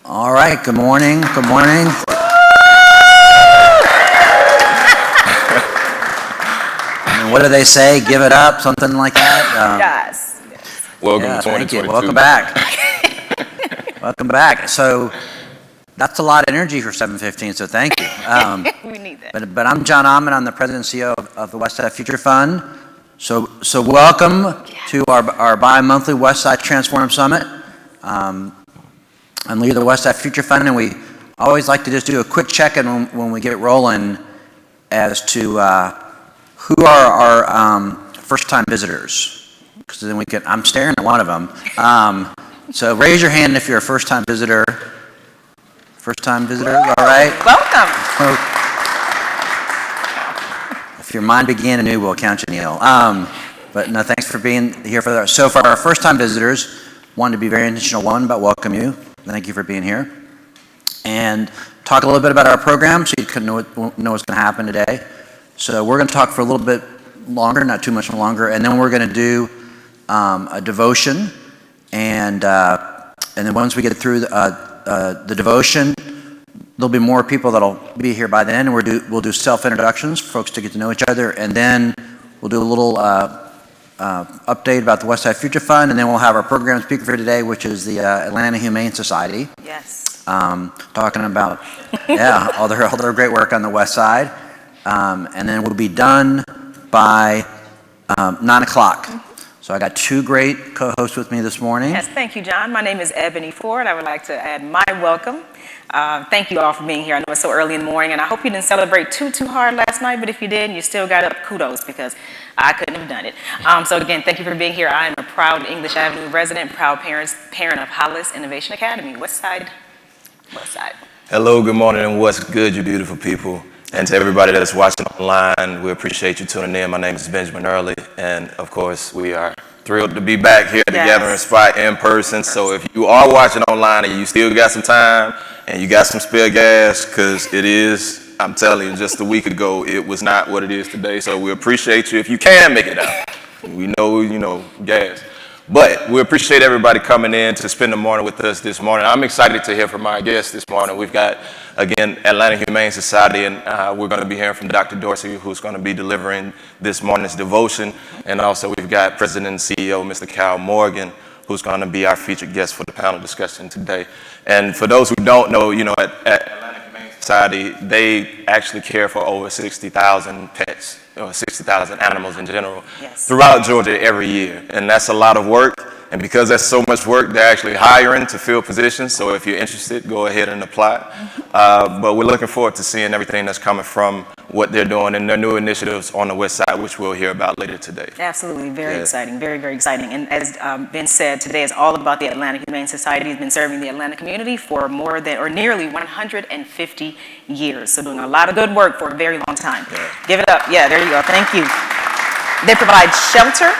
All right, good morning, good morning. What do they say? Give it up, something like that? Yes. Welcome yeah, to 2022. thank you. Welcome back. Welcome back. So that's a lot of energy for 7:15, so thank you. We need that. But I'm John Ahmann. I'm the president and CEO of the Westside Future Fund. So welcome to our bi-monthly Westside Transform Summit. I'm leader of the Westside Future Fund, and we always like to just do a quick check-in when we get rolling as to who are our first-time visitors, because then we can. I'm staring at one of them. So raise your hand if you're a first-time visitor. First-time visitors, all right? Welcome. If your mind began anew, we'll count you, Neil. But no, thanks for being here for that. So for our first-time visitors, wanted to be very intentional, one, about welcome you. Thank you for being here. And talk a little bit about our program so you can know what's going to happen today. So we're going to talk for a little bit longer, not too much longer, and then we're going to do a devotion. And then once we get through the devotion, there'll be more people that'll be here by then, and we'll do self-introductions for folks to get to know each other, and then we'll do a little update about the Westside Future Fund, and then we'll have our program speaker for today, which is the Atlanta Humane Society. Yes. Talking about, all their great work on the West Side. And then we'll be done by 9 o'clock. So I got two great co-hosts with me this morning. Yes, thank you, John. My name is Ebony Ford. I would like to add my welcome. Thank you all for being here. I know it's so early in the morning, and I hope you didn't celebrate too hard last night, but if you did and you still got up, kudos, because I couldn't have done it. So again, thank you for being here. I am a proud English Avenue resident, proud parent of Hollis Innovation Academy, Westside. Hello, good morning, and what's good, you beautiful people. And to everybody that's watching online, we appreciate you tuning in. My name is Benjamin Earley, and of course, we are thrilled to be back here together in spot in person. So if you are watching online and you still got some time and you got some spare gas, because it is, I'm telling you, just a week ago, it was not what it is today. So we appreciate you if you can make it out. We know, gas. But we appreciate everybody coming in to spend the morning with us this morning. I'm excited to hear from our guests this morning. We've got, again, Atlanta Humane Society, and we're going to be hearing from Dr. Dorsey, who's going to be delivering this morning's devotion. And also we've got President and CEO, Mr. Cal Morgan, who's going to be our featured guest for the panel discussion today. And for those who don't know, at Atlanta Humane Society, they actually care for over 60,000 pets, or 60,000 animals in general, throughout Georgia every year. And that's a lot of work. And because that's so much work, they're actually hiring to fill positions. So if you're interested, go ahead and apply. But we're looking forward to seeing everything that's coming from what they're doing and their new initiatives on the West Side, which we'll hear about later today. Absolutely, very exciting, very, very exciting. And as Ben said, today is all about the Atlanta Humane Society. It's been serving the Atlanta community for nearly 150 years. So doing a lot of good work for a very long time. Give it up. Yeah, there you go. Thank you. They provide shelter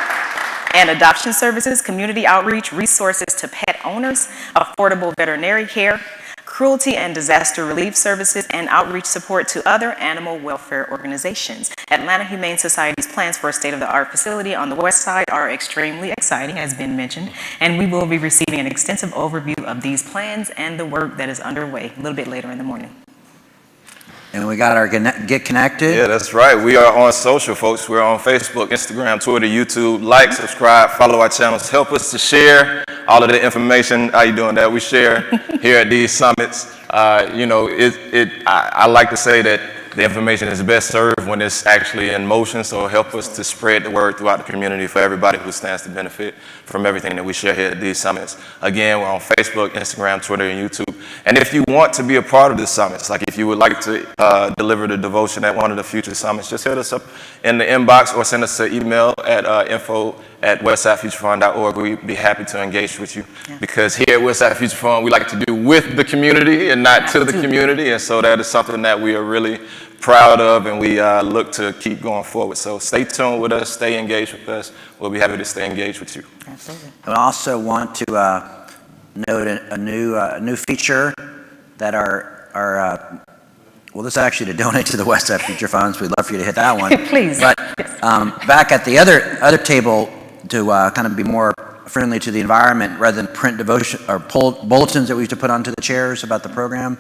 and adoption services, community outreach, resources to pet owners, affordable veterinary care, cruelty and disaster relief services, and outreach support to other animal welfare organizations. Atlanta Humane Society's plans for a state-of-the-art facility on the West Side are extremely exciting, as Ben mentioned, and we will be receiving an extensive overview of these plans and the work that is underway a little bit later in the morning. And we got our Get Connected. Yeah, that's right. We are on social, folks. We're on Facebook, Instagram, Twitter, YouTube. Like, subscribe, follow our channels. Help us to share all of the information. How you doing that? We share here at these summits. I like to say that the information is best served when it's actually in motion, so help us to spread the word throughout the community for everybody who stands to benefit from everything that we share here at these summits. Again, we're on Facebook, Instagram, Twitter, and YouTube. And if you want to be a part of the summits, like if you would like to deliver the devotion at one of the future summits, just hit us up in the inbox or send us an email at info@westsidefuturefund.org. We'd be happy to engage with you because here at Westside Future Fund, we like to do with the community and not to the community. And so that is something that we are really proud of, and we look to keep going forward. So stay tuned with us, stay engaged with us. We'll be happy to stay engaged with you. Absolutely. I also want to note a new feature that this is actually to donate to the Westside Future Funds. We'd love for you to hit that one. Please. But back at the other table to kind of be more friendly to the environment, rather than print devotion or bulletins that we used to put onto the chairs about the program,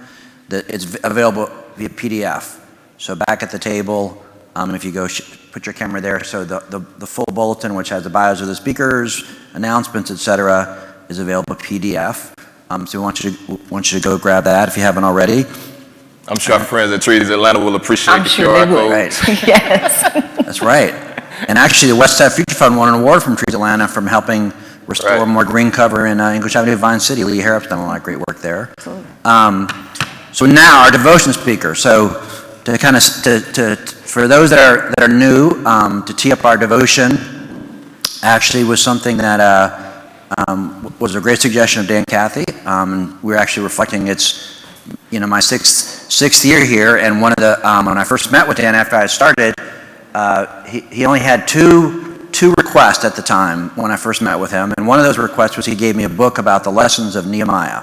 that it's available via PDF. So back at the table, if you go put your camera there, so the full bulletin, which has the bios of the speakers, announcements, etc., is available PDF. So we want you to go grab that if you haven't already. I'm sure our friends at Trees Atlanta will appreciate the QR code. Right. Yes. That's right. And actually, the Westside Future Fund won an award from Trees Atlanta from helping restore more green cover in English Avenue, Vine City. Lee Harrop's done a lot of great work there. So now our devotion speaker. So to kind of for those that are new, to tee up our devotion, actually was something that was a great suggestion of Dan Cathy. We're actually reflecting my sixth year here, and one of the when I first met with Dan after I started, he only had two requests at the time when I first met with him, and one of those requests was he gave me a book about the lessons of Nehemiah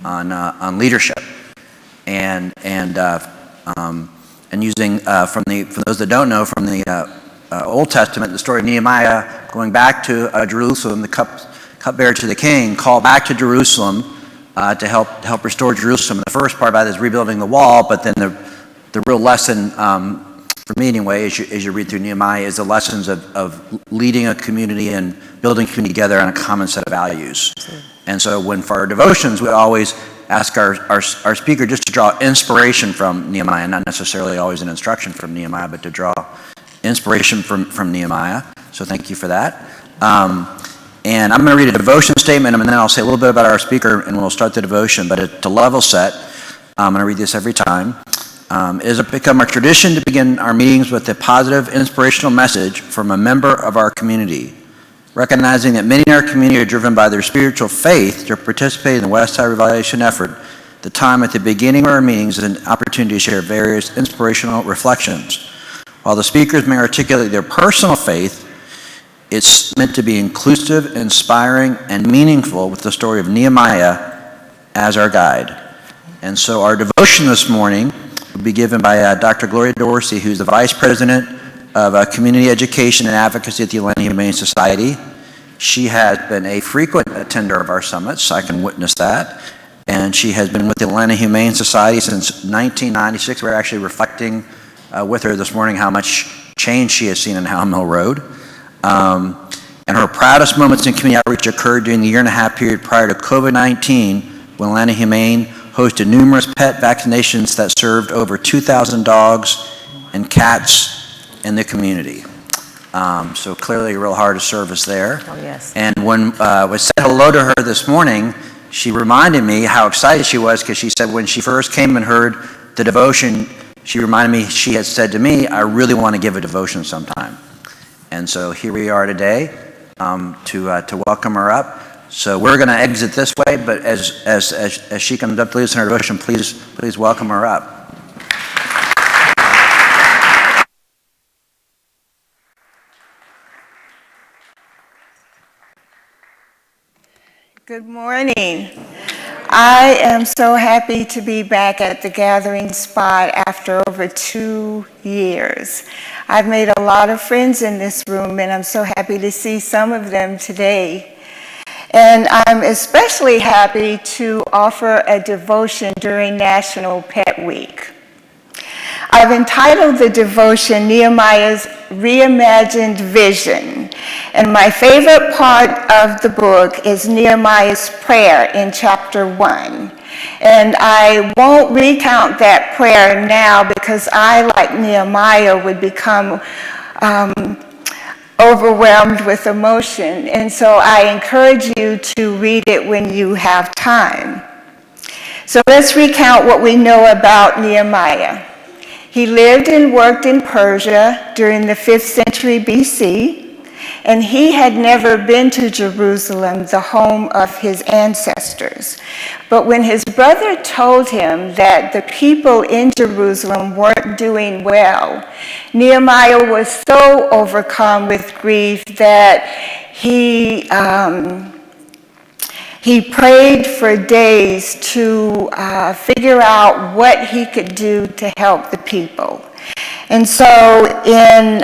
on leadership, and using for those that don't know, from the Old Testament, the story of Nehemiah going back to Jerusalem, the cupbearer to the king, called back to Jerusalem to help restore Jerusalem. The first part about it is rebuilding the wall, but then the real lesson, for me anyway, as you read through Nehemiah, is the lessons of leading a community and building community together on a common set of values. And so for our devotions, we always ask our speaker just to draw inspiration from Nehemiah, not necessarily always an instruction from Nehemiah, but to draw inspiration from Nehemiah. So thank you for that. And I'm going to read a devotion statement, and then I'll say a little bit about our speaker, and we'll start the devotion. But to level set, I'm going to read this every time. It has become our tradition to begin our meetings with a positive, inspirational message from a member of our community. Recognizing that many in our community are driven by their spiritual faith to participate in the Westside Revitalization effort, the time at the beginning of our meetings is an opportunity to share various inspirational reflections. While the speakers may articulate their personal faith, it's meant to be inclusive, inspiring, and meaningful, with the story of Nehemiah as our guide. And so our devotion this morning will be given by Dr. Gloria Dorsey, who's the Vice President of Community Education and Advocacy at the Atlanta Humane Society. She has been a frequent attender of our summits, I can witness that. And she has been with the Atlanta Humane Society since 1996. We're actually reflecting with her this morning how much change she has seen in Howell Mill Road. And her proudest moments in community outreach occurred during the year-and-a-half period prior to COVID-19, when Atlanta Humane hosted numerous pet vaccinations that served over 2,000 dogs and cats in the community. So clearly real hard to service there. Oh, yes. And when we said hello to her this morning, she reminded me how excited she was, because she said when she first came and heard the devotion, she reminded me, she had said to me, I really want to give a devotion sometime. And so here we are today to welcome her up. So we're going to exit this way, but as she comes up to lead us in her devotion, please welcome her up. Good morning. I am so happy to be back at the gathering spot after over 2 years. I've made a lot of friends in this room, and I'm so happy to see some of them today. And I'm especially happy to offer a devotion during National Pet Week. I've entitled the devotion Nehemiah's Reimagined Vision, and my favorite part of the book is Nehemiah's prayer in chapter 1. And I won't recount that prayer now, because I, like Nehemiah, would become overwhelmed with emotion. And so I encourage you to read it when you have time. So let's recount what we know about Nehemiah. He lived and worked in Persia during the 5th century BC, and he had never been to Jerusalem, the home of his ancestors. But when his brother told him that the people in Jerusalem weren't doing well, Nehemiah was so overcome with grief that he prayed for days to figure out what he could do to help the people. And so in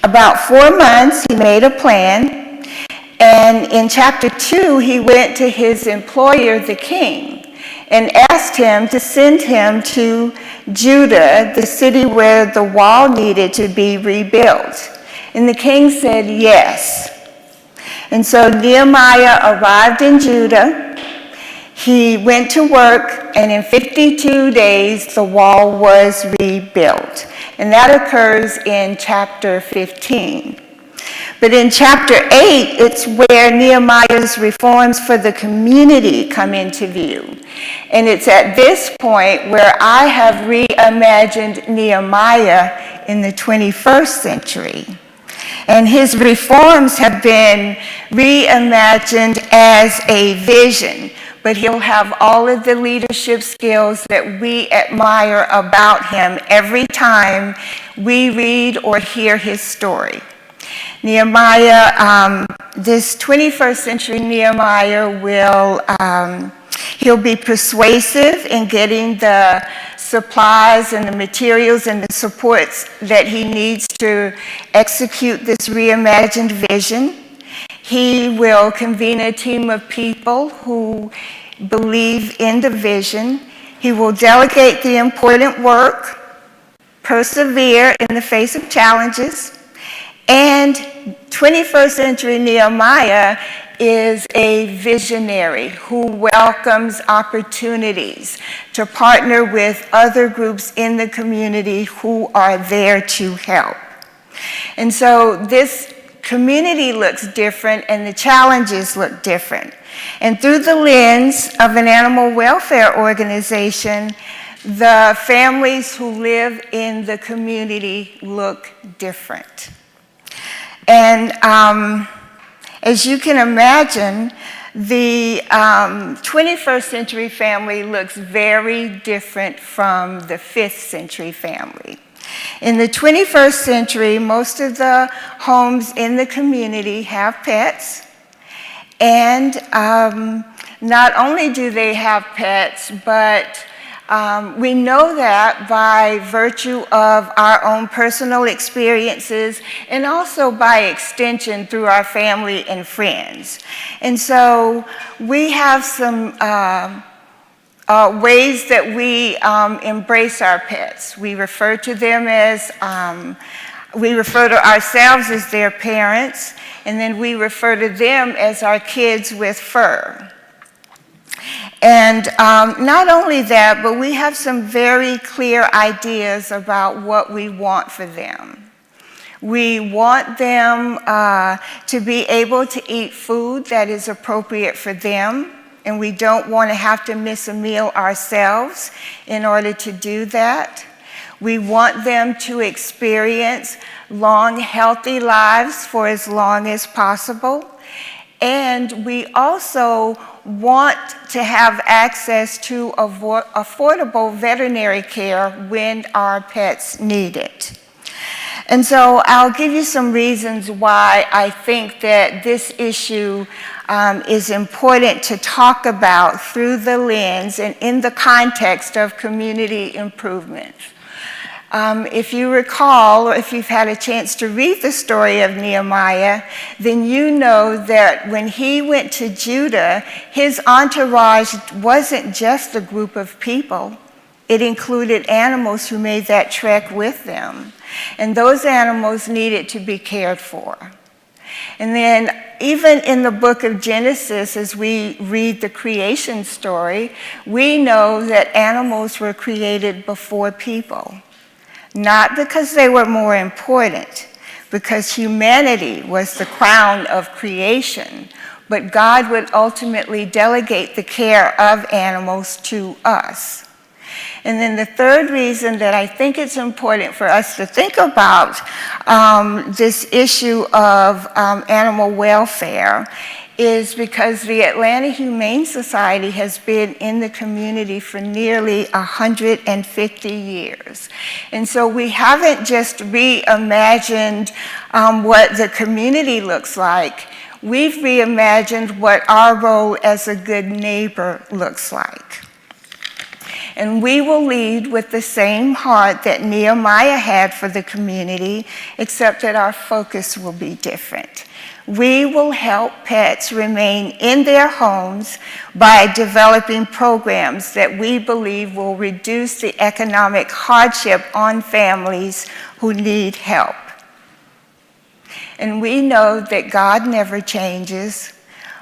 about 4 months, he made a plan, and And in chapter 2, he went to his employer, the king, and asked him to send him to Judah, the city where the wall needed to be rebuilt. And the king said yes. And so Nehemiah arrived in Judah. He went to work, and in 52 days, the wall was rebuilt. And that occurs in chapter 15. But in chapter 8, it's where Nehemiah's reforms for the community come into view. And it's at this point where I have reimagined Nehemiah in the 21st century. And his reforms have been reimagined as a vision, but he'll have all of the leadership skills that we admire about him every time we read or hear his story. Nehemiah, this 21st century Nehemiah he'll be persuasive in getting the supplies and the materials and the supports that he needs to execute this reimagined vision. He will convene a team of people who believe in the vision. He will delegate the important work, persevere in the face of challenges, and 21st century Nehemiah is a visionary who welcomes opportunities to partner with other groups in the community who are there to help. And so this community looks different and the challenges look different. And through the lens of an animal welfare organization, the families who live in the community look different. And as you can imagine, the 21st century family looks very different from the 5th century family. In the 21st century, most of the homes in the community have pets. And not only do they have pets, but we know that by virtue of our own personal experiences and also by extension through our family and friends. And so we have some ways that we embrace our pets. We refer to them as, we refer to ourselves as their parents, and then we refer to them as our kids with fur. And not only that, but we have some very clear ideas about what we want for them. We want them to be able to eat food that is appropriate for them, and we don't want to have to miss a meal ourselves in order to do that. We want them to experience long, healthy lives for as long as possible. And we also want to have access to affordable veterinary care when our pets need it. And so I'll give you some reasons why I think that this issue is important to talk about through the lens and in the context of community improvement. If you recall, or if you've had a chance to read the story of Nehemiah, then you know that when he went to Judah, his entourage wasn't just a group of people. It included animals who made that trek with them. And those animals needed to be cared for. And then even in the book of Genesis, as we read the creation story, we know that animals were created before people. Not because they were more important, because humanity was the crown of creation, but God would ultimately delegate the care of animals to us. And then the third reason that I think it's important for us to think about this issue of animal welfare is because the Atlanta Humane Society has been in the community for nearly 150 years. And so we haven't just reimagined what the community looks like. We've reimagined what our role as a good neighbor looks like. And we will lead with the same heart that Nehemiah had for the community, except that our focus will be different. We will help pets remain in their homes by developing programs that we believe will reduce the economic hardship on families who need help. And we know that God never changes,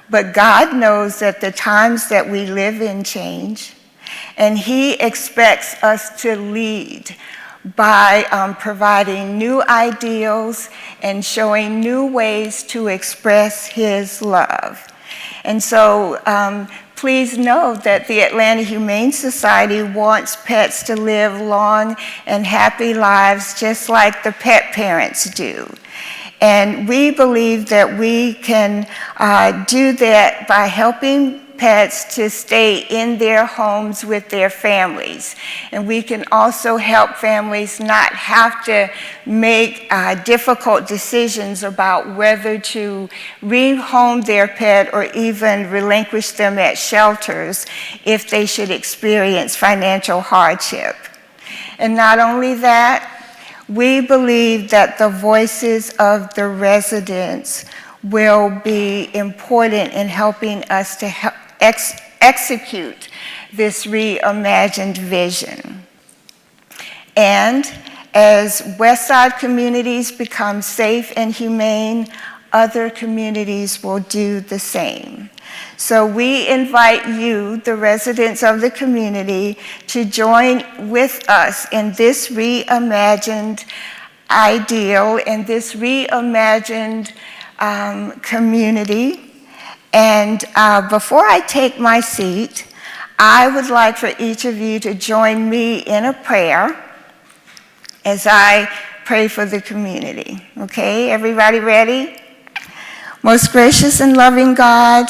but God knows that the times that we live in change, and He expects us to lead by providing new ideals and showing new ways to express His love. And so please know that the Atlanta Humane Society wants pets to live long and happy lives just like the pet parents do. And we believe that we can do that by helping pets to stay in their homes with their families. And we can also help families not have to make difficult decisions about whether to rehome their pet or even relinquish them at shelters if they should experience financial hardship. And not only that, we believe that the voices of the residents will be important in helping us to execute this reimagined vision. And as Westside communities become safe and humane, other communities will do the same. So we invite you, the residents of the community, to join with us in this reimagined ideal, in this reimagined community. And before I take my seat, I would like for each of you to join me in a prayer as I pray for the community. Okay, everybody ready? Most gracious and loving God,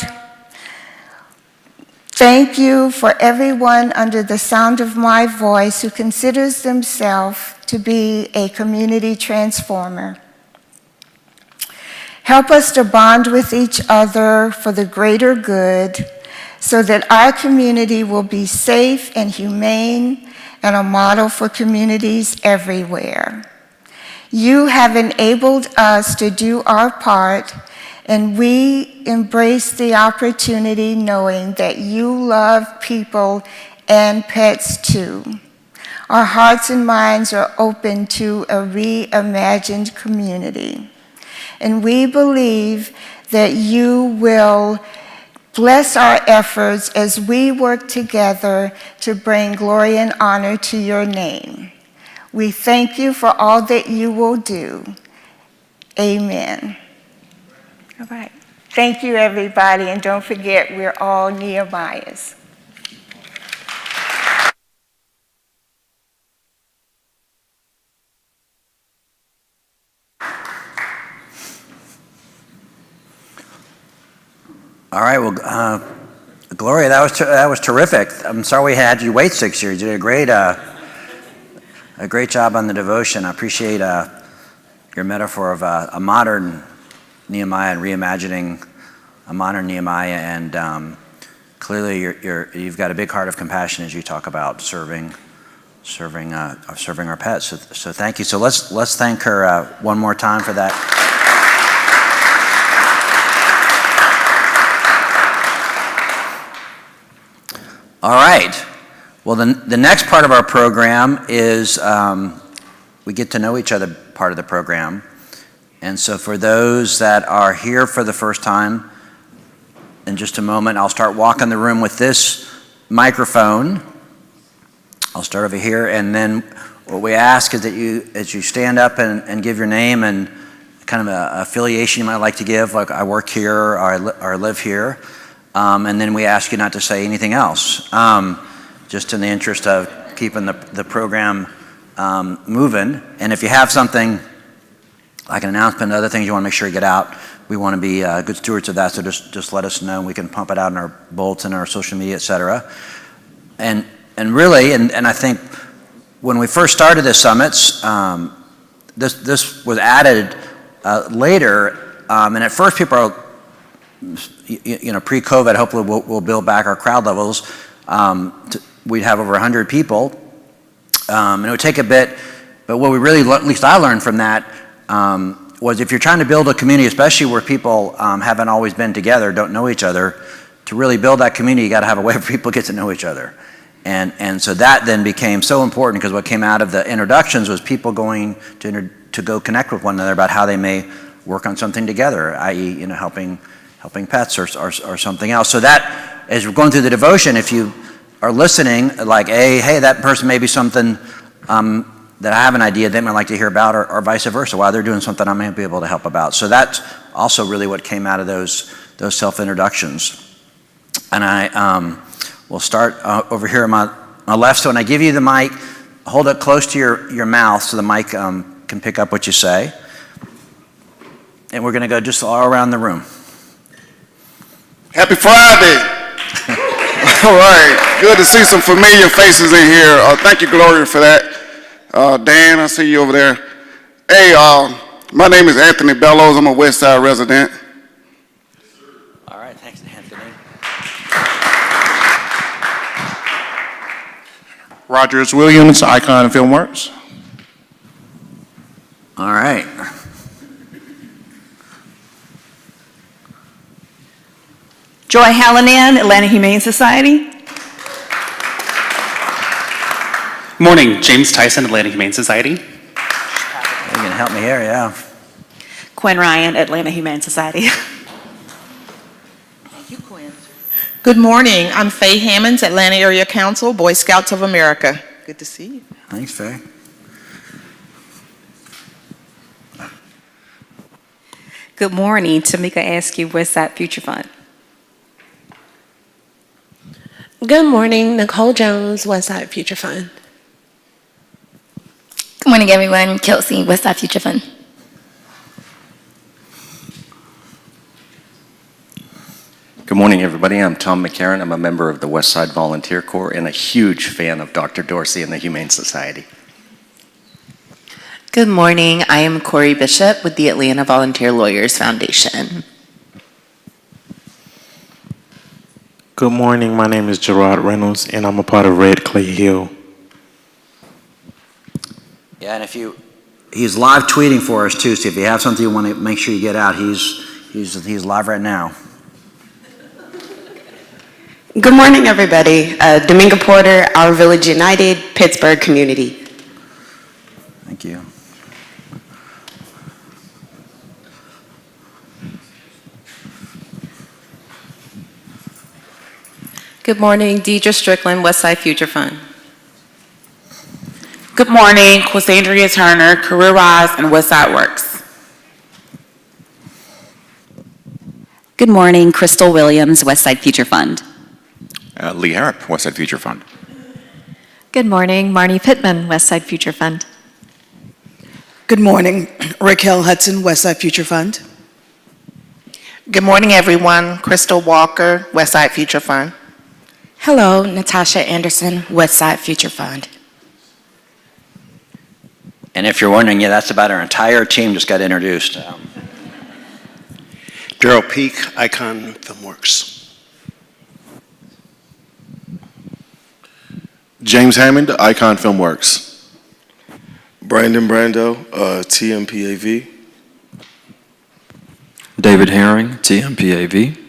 thank you for everyone under the sound of my voice who considers themselves to be a community transformer. Help us to bond with each other for the greater good so that our community will be safe and humane and a model for communities everywhere. You have enabled us to do our part, and we embrace the opportunity knowing that you love people and pets too. Our hearts and minds are open to a reimagined community. And we believe that you will bless our efforts as we work together to bring glory and honor to your name. We thank you for all that you will do. Amen. All right. Thank you, everybody, and don't forget, we're all Nehemiahs. All right, well, Gloria, that was terrific. I'm sorry we had you wait 6 years. You did a great job on the devotion. I appreciate your metaphor of a modern Nehemiah and reimagining a modern Nehemiah, and clearly you've got a big heart of compassion as you talk about serving our pets. So thank you. So let's thank her one more time for that. All right. Well, the next part of our program is we get to know each other part of the program. And so for those that are here for the first time, in just a moment, I'll start walking the room with this microphone. I'll start over here, and then what we ask is that as you stand up and give your name and kind of an affiliation you might like to give, like I work here or I live here. And then we ask you not to say anything else, just in the interest of keeping the program moving. And if you have something like an announcement and other things you want to make sure you get out, we want to be good stewards of that, so just let us know and we can pump it out in our bulletin, our social media, et cetera. And really, and I think when we first started the summits, this was added later, and at first people are, pre-COVID, hopefully we'll build back our crowd levels. We'd have over 100 people, and it would take a bit, but what we really, at least I learned from that, was if you're trying to build a community, especially where people haven't always been together, don't know each other, to really build that community, you got to have a way where people get to know each other. And so that then became so important, because what came out of the introductions was people going to go connect with one another about how they may work on something together, i.e., helping pets or something else. So that, as we're going through the devotion, if you are listening, like, hey, that person may be something that I have an idea they might like to hear about, or vice versa. While they're doing something, I may be able to help about. So that's also really what came out of those self-introductions. And I will start over here on my left. So when I give you the mic, hold it close to your mouth so the mic can pick up what you say. And we're going to go just all around the room. Happy Friday. All right, good to see some familiar faces in here. Thank you, Gloria, for that. Dan, I see you over there. Hey, my name is Anthony Bellows. I'm a Westside resident. All right, thanks, Anthony. Rogers Williams, Icon Filmworks. All right. Joy Hallinan, Atlanta Humane Society. Morning, James Tyson, Atlanta Humane Society. You can help me here, yeah. Quinn Ryan, Atlanta Humane Society. Thank you, Quinn. Good morning. I'm Faye Hammonds, Atlanta Area Council, Boy Scouts of America. Good to see you. Thanks, Faye. Good morning, Tamika Askew, Westside Future Fund. Good morning, Nicole Jones, Westside Future Fund. Good morning, everyone. Kelsey, Westside Future Fund. Good morning, everybody. I'm Tom McCarran. I'm a member of the Westside Volunteer Corps and a huge fan of Dr. Dorsey and the Humane Society. Good morning. I am Corey Bishop with the Atlanta Volunteer Lawyers Foundation. Good morning. My name is Gerard Reynolds, and I'm a part of Redclay-Hill. Yeah, and he's live tweeting for us too. So if you have something you want to make sure you get out, he's live right now. Good morning, everybody. Dominga Porter, Our Village United, Pittsburgh Community. Thank you. Good morning, Deidre Strickland, Westside Future Fund. Good morning, Quisandria Turner, Career Rise, and Westside Works. Good morning, Crystal Williams, Westside Future Fund. Lee Harrop, Westside Future Fund. Good morning, Marnie Pittman, Westside Future Fund. Good morning, Raquel Hudson, Westside Future Fund. Good morning, everyone. Crystal Walker, Westside Future Fund. Hello, Natasha Anderson, Westside Future Fund. And if you're wondering, yeah, that's about our entire team just got introduced. Daryl Peak, Icon Filmworks. James Hammond, Icon Filmworks. Brandon Brando, TMPAV. David Herring, TMPAV.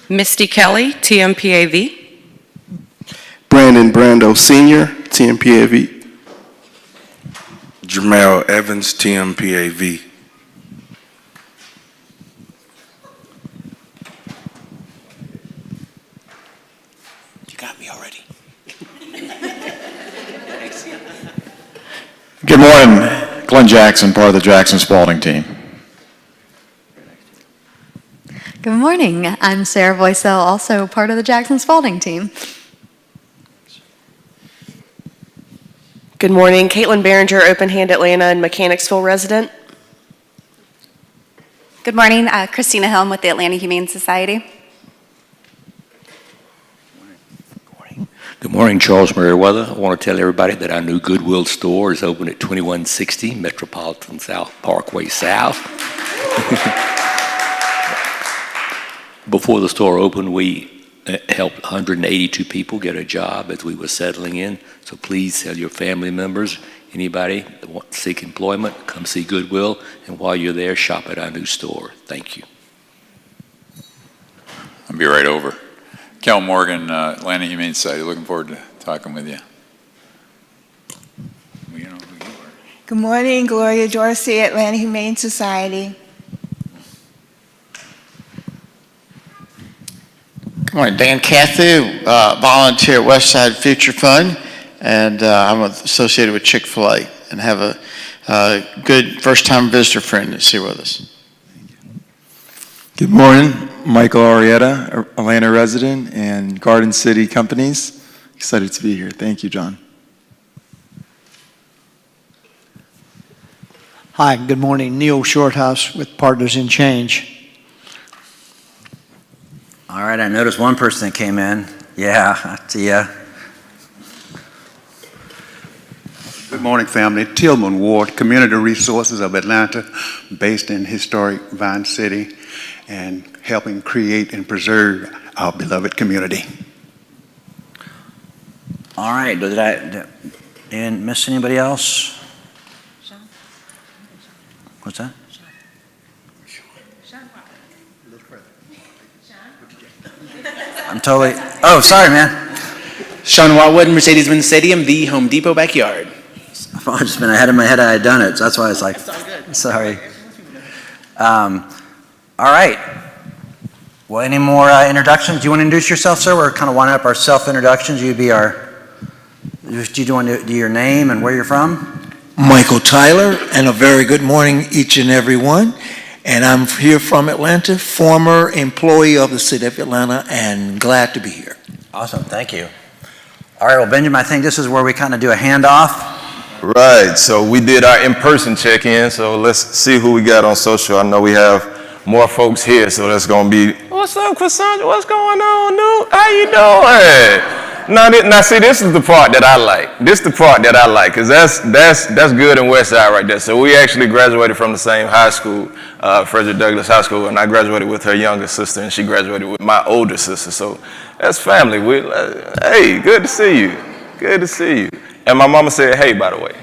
Misty Kelly, TMPAV. Brandon Brando Sr., TMPAV. Jamel Evans, TMPAV. You got me already. Good morning, Glenn Jackson, part of the Jackson Spalding team. Good morning. I'm Sarah Voisel, also part of the Jackson Spalding team. Good morning, Caitlin Behringer, Open Hand Atlanta and Mechanicsville resident. Good morning, Christina Helm with the Atlanta Humane Society. Good morning, Charles Meriwether. I want to tell everybody that our new Goodwill store is open at 2160 Metropolitan South Parkway South. Before the store opened, we helped 182 people get a job as we were settling in. So please tell your family members, Anybody that wants to seek employment, come see Goodwill, and while you're there, shop at our new store. Thank you. I'll be right over. Cal Morgan, Atlanta Humane Society, looking forward to talking with you. You know who you are. Good morning, Gloria, Dorsey, Atlanta Humane Society. Good morning, Dan Cathy, volunteer at Westside Future Fund, and I'm associated with Chick-fil-A and have a good first-time visitor friend that's here with us. Good morning, Michael Arietta, Atlanta resident and Garden City Companies. Excited to be here. Thank you, John. Hi, good morning. Neil Shorthouse with Partners in Change. All right, I noticed one person that came in. Yeah, I see ya. Good morning, family. Tillman Ward, Community Resources of Atlanta, based in historic Vine City, and helping create and preserve our beloved community. All right, did I miss anybody else? What's that? I'm totally, oh, sorry, man. Sean Watwood, Mercedes-Benz Stadium, the Home Depot backyard. I've just been ahead of my head. I had done it, so that's why I was like, sorry. All right. Well, any more introductions? Do you want to introduce yourself, sir? We're kind of winding up our self-introductions. You'd be our, do you want to do your name and where you're from? Michael Tyler, and a very good morning each and every one. And I'm here from Atlanta, former employee of the city of Atlanta, and glad to be here. Awesome, thank you. All right, well, Benjamin, I think this is where we kind of do a handoff. Right, so we did our in-person check-in, so let's see who we got on social. I know we have more folks here, so that's going to be, what's up, Cassandra? What's going on, dude? How you doing? Now, see, this is the part that I like. This is the part that I like, because that's good in Westside right there. So we actually graduated from the same high school, Frederick Douglass High School, and I graduated with her younger sister, and she graduated with my older sister. So that's family. Hey, good to see you. Good to see you. And my mama said, hey, by the way.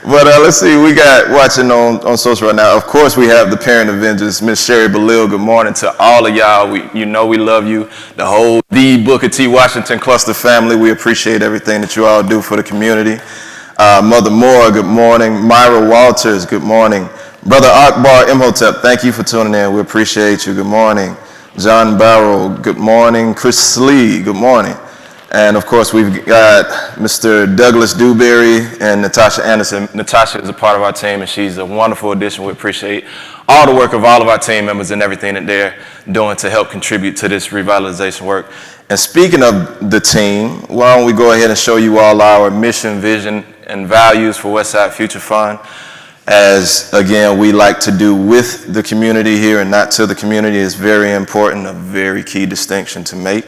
But let's see, we got watching on social right now. Of course, we have the Parent Avengers, Miss Sherry Belil. Good morning to all of y'all. You know we love you. The whole Booker T. Washington Cluster family. We appreciate everything that you all do for the community. Mother Moore, good morning. Myra Walters, good morning. Brother Akbar Imhotep, thank you for tuning in. We appreciate you. Good morning. John Barrow, good morning. Chris Lee, good morning. And of course, we've got Mr. Douglas Dewberry and Natasha Anderson. Natasha is a part of our team, and she's a wonderful addition. We appreciate all the work of all of our team members and everything that they're doing to help contribute to this revitalization work. And speaking of the team, why don't we go ahead and show you all our mission, vision, and values for Westside Future Fund. As, again, we like to do with the community here and not to the community is very important, a very key distinction to make.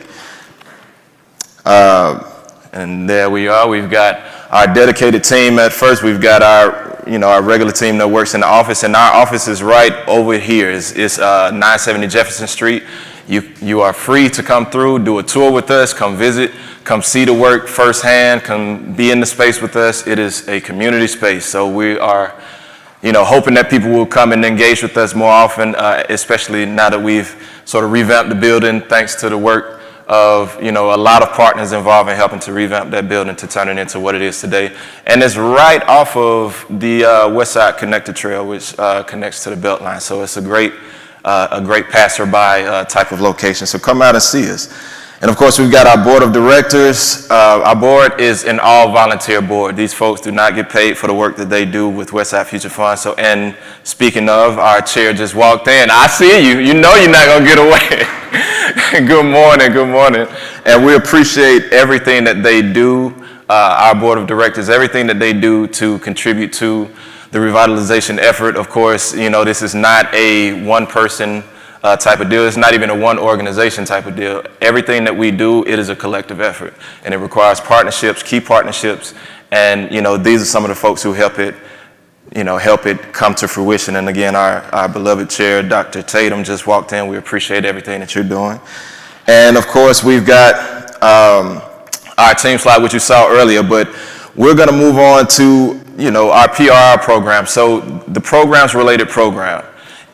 And there we are. We've got our dedicated team at first. We've got our regular team that works in the office, and our office is right over here. It's 970 Jefferson Street. You are free to come through, do a tour with us, come visit, come see the work firsthand, come be in the space with us. It is a community space, so we are, hoping that people will come and engage with us more often, especially now that we've sort of revamped the building, thanks to the work of a lot of partners involved in helping to revamp that building to turn it into what it is today. And it's right off of the Westside Connector Trail, which connects to the Beltline. So it's a great passerby type of location. So come out and see us. And of course, we've got our board of directors. Our board is an all-volunteer board. These folks do not get paid for the work that they do with Westside Future Fund. So, and speaking of, our chair just walked in. I see you. You know you're not gonna get away. Good morning, good morning. And we appreciate everything that they do, our board of directors, everything that they do to contribute to the revitalization effort. Of course, this is not a one-person type of deal. It's not even a one organization type of deal. Everything that we do, it is a collective effort, and it requires partnerships, key partnerships, and these are some of the folks who help it come to fruition. And again, our beloved chair, Dr. Tatum, just walked in. We appreciate everything that you're doing. And of course, we've got our team slide, which you saw earlier, but We're going to move on to, our PRR program. So the programs related program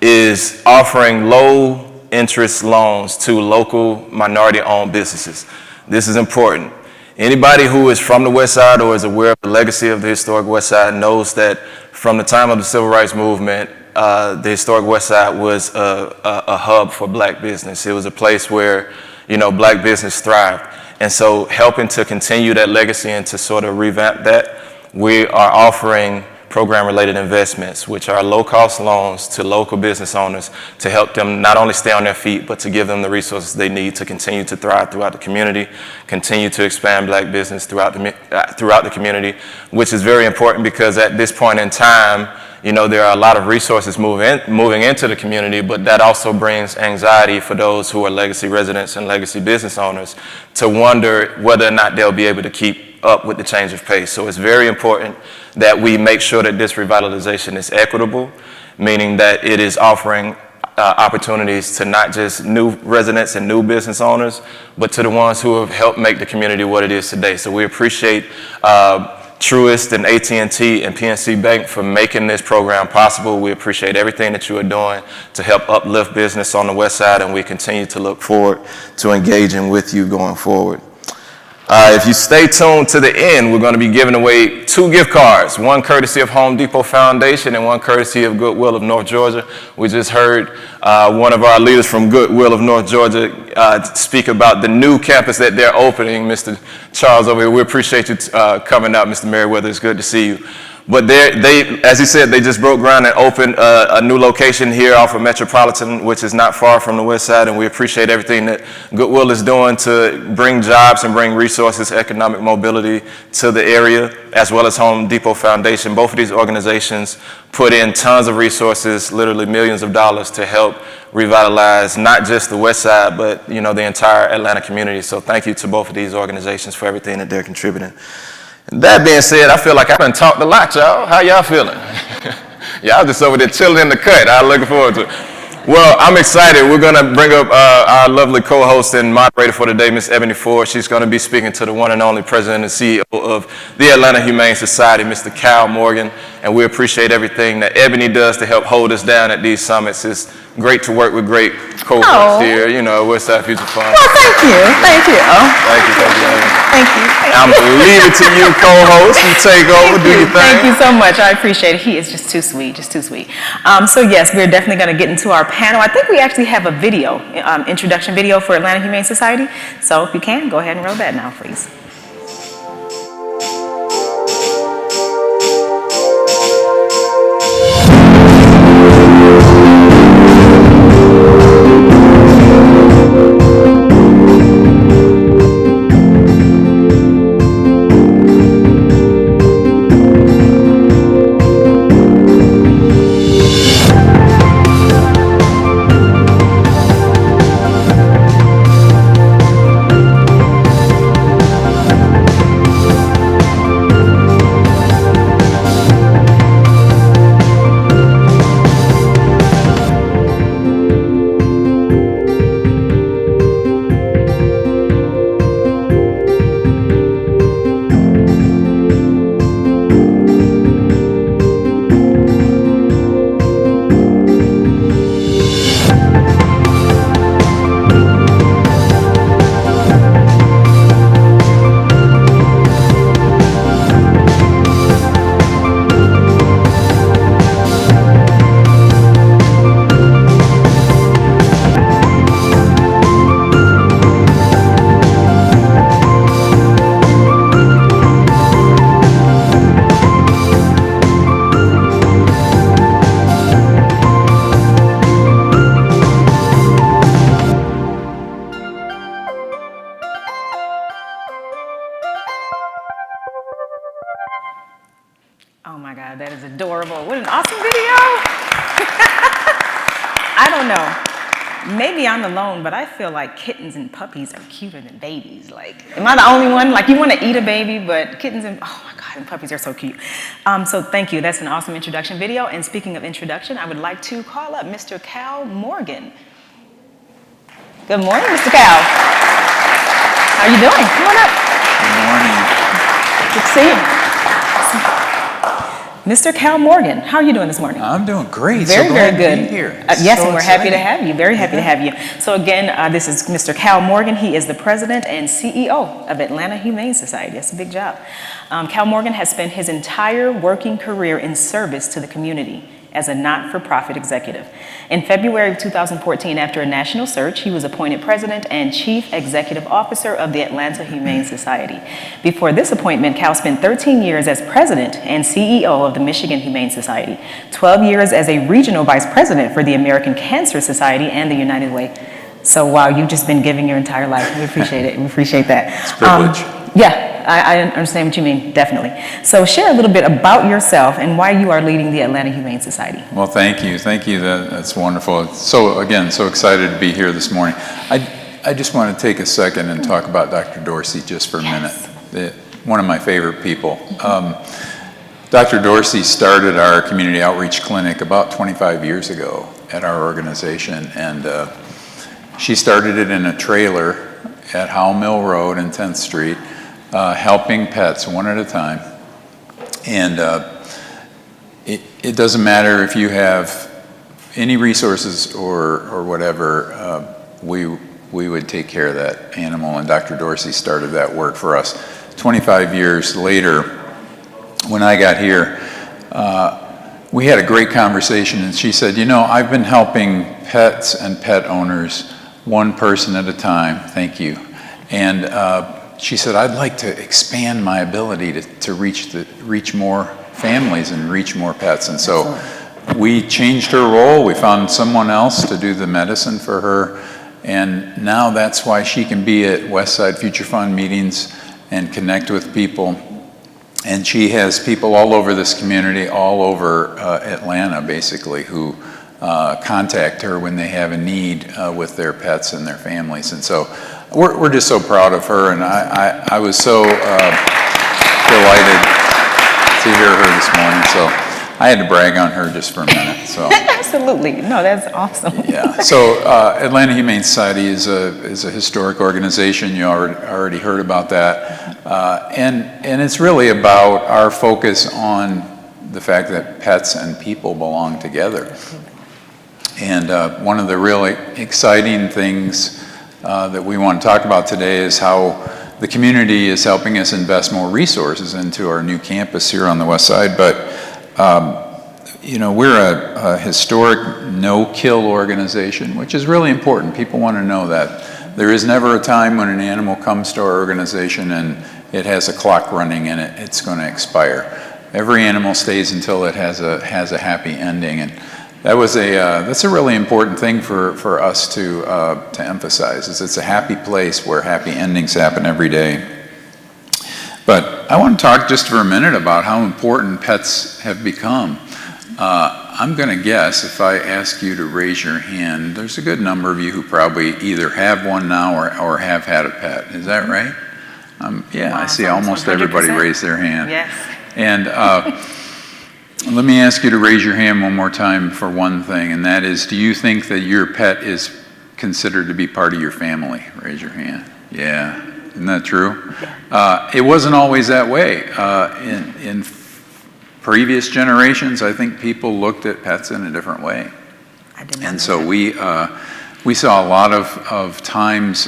is offering low interest loans to local minority owned businesses. This is important. Anybody who is from the West Side or is aware of the legacy of the historic West Side knows that from the time of the Civil Rights Movement, the historic West Side was a hub for black business. It was a place where, black business thrived. And so helping to continue that legacy and to sort of revamp that, we are offering program-related investments, which are low-cost loans to local business owners to help them not only stay on their feet, but to give them the resources they need to continue to thrive throughout the community, continue to expand black business throughout the community, which is very important because at this point in time, there are a lot of resources moving into the community, but that also brings anxiety for those who are legacy residents and legacy business owners to wonder whether or not they'll be able to keep up with the change of pace. So it's very important that we make sure that this revitalization is equitable, meaning that it is offering opportunities to not just new residents and new business owners, but to the ones who have helped make the community what it is today. So we appreciate Truist and AT&T and PNC Bank for making this program possible. We appreciate everything that you are doing to help uplift business on the West Side, and we continue to look forward to engaging with you going forward. If you stay tuned to the end, we're going to be giving away 2 gift cards, one courtesy of Home Depot Foundation and one courtesy of Goodwill of North Georgia. We just heard one of our leaders from Goodwill of North Georgia speak about the new campus that they're opening. Mr. Charles over here, we appreciate you coming out. Mr. Merriweather, it's good to see you. But they, as he said, they just broke ground and opened a new location here off of Metropolitan, which is not far from the West Side, and we appreciate everything that Goodwill is doing to bring jobs and bring resources, economic mobility to the area, as well as Home Depot Foundation. Both of these organizations put in tons of resources, literally millions of dollars, to help revitalize not just the West Side, but the entire Atlanta community. So thank you to both of these organizations for everything that they're contributing. That being said, I feel like I done talked a lot, y'all. How y'all feeling? Y'all just over there chilling in the cut. I'm looking forward to it. Well, I'm excited. We're going to bring up our lovely co-host and moderator for today, Miss Ebony Ford. She's going to be speaking to the one and only president and CEO of the Atlanta Humane Society, Mr. Cal Morgan. And we appreciate everything that Ebony does to help hold us down at these summits. It's great to work with great co-hosts here, Westside Future Fund. Well, thank you. Thank you. Thank you, Ebony. Thank you. I'm going to leave it to you, co-host. You take over, do your thing. Thank you so much. I appreciate it. He is just too sweet, just too sweet. So yes, we're definitely going to get into our panel. I think we actually have a video, introduction video for Atlanta Humane Society. So if you can, go ahead and roll that now, please. Oh my God, that is adorable. What an awesome video. I don't know. Maybe I'm alone, but I feel like kittens and puppies are cuter than babies. Like, am I the only one? Like, you want to eat a baby, but kittens and, oh my God, and puppies are so cute. So thank you. That's an awesome introduction video. And speaking of introduction, I would like to call up Mr. Cal Morgan. Good morning, Mr. Cal. How are you doing? Come on up. Good morning. Good to see you. Mr. Cal Morgan. How are you doing this morning? I'm doing great. Very, so very glad good. To be here. Yes, So and we're happy to exciting. have you. Very happy to have you. So again, this is Mr. Cal Morgan. He is the president and CEO of Atlanta Humane Society. That's a big job. Cal Morgan has spent his entire working career in service to the community as a not-for-profit executive. In February of 2014, after a national search, he was appointed president and chief executive officer of the Atlanta Humane Society. Before this appointment, Cal spent 13 years as president and CEO of the Michigan Humane Society, 12 years as a regional vice president for the American Cancer Society and the United Way. So wow, you've just been giving your entire life. We appreciate it. We appreciate that. It's a privilege. I understand what you mean, definitely. So share a little bit about yourself and why you are leading the Atlanta Humane Society. Well, thank you. Thank you. That's wonderful. So again, so excited to be here this morning. I just want to take a second and talk about Dr. Dorsey just for a minute. One of my favorite people. Dr. Dorsey started our community outreach clinic about 25 years ago at our organization, and she started it in a trailer at Howell Mill Road and 10th Street, helping pets one at a time. And it doesn't matter if you have any resources or whatever, we would take care of that animal, and Dr. Dorsey started that work for us. 25 years later, when I got here, we had a great conversation, and she said, you know, I've been helping pets and pet owners one person at a time, thank you. And she said, I'd like to expand my ability to reach more families and reach more pets. And so we changed her role. We found someone else to do the medicine for her. And now that's why she can be at Westside Future Fund meetings and connect with people. And she has people all over this community, all over Atlanta, basically, who contact her when they have a need with their pets and their families. And so we're just so proud of her, and I was so delighted to hear her this morning. So I had to brag on her just for a minute. So Absolutely. No, that's awesome. yeah. So Atlanta Humane Society is a historic organization. You already heard about that, and it's really about our focus on the fact that pets and people belong together. And one of the really exciting things that we want to talk about today is how the community is helping us invest more resources into our new campus here on the west side. But you know, we're a historic no-kill organization, which is really important. People want to know that. There is never a time when an animal comes to our organization and it has a clock running and it's going to expire. Every animal stays until it has a happy ending, and that's a really important thing for us to emphasize. Is it's a happy place where happy endings happen every day. But I want to talk just for a minute about how important pets have become. I'm going to guess if I ask you to raise your hand, there's a good number of you who probably either have one now or have had a pet. Is that right? Yeah, wow, I see almost 100%. Everybody raise their hand. Yes. And let me ask you to raise your hand one more time for one thing, and that is, do you think that your pet is considered to be part of your family? Raise your hand. Yeah. Isn't that true? It wasn't always that way. In previous generations, I think people looked at pets in a different way. And so we saw a lot of times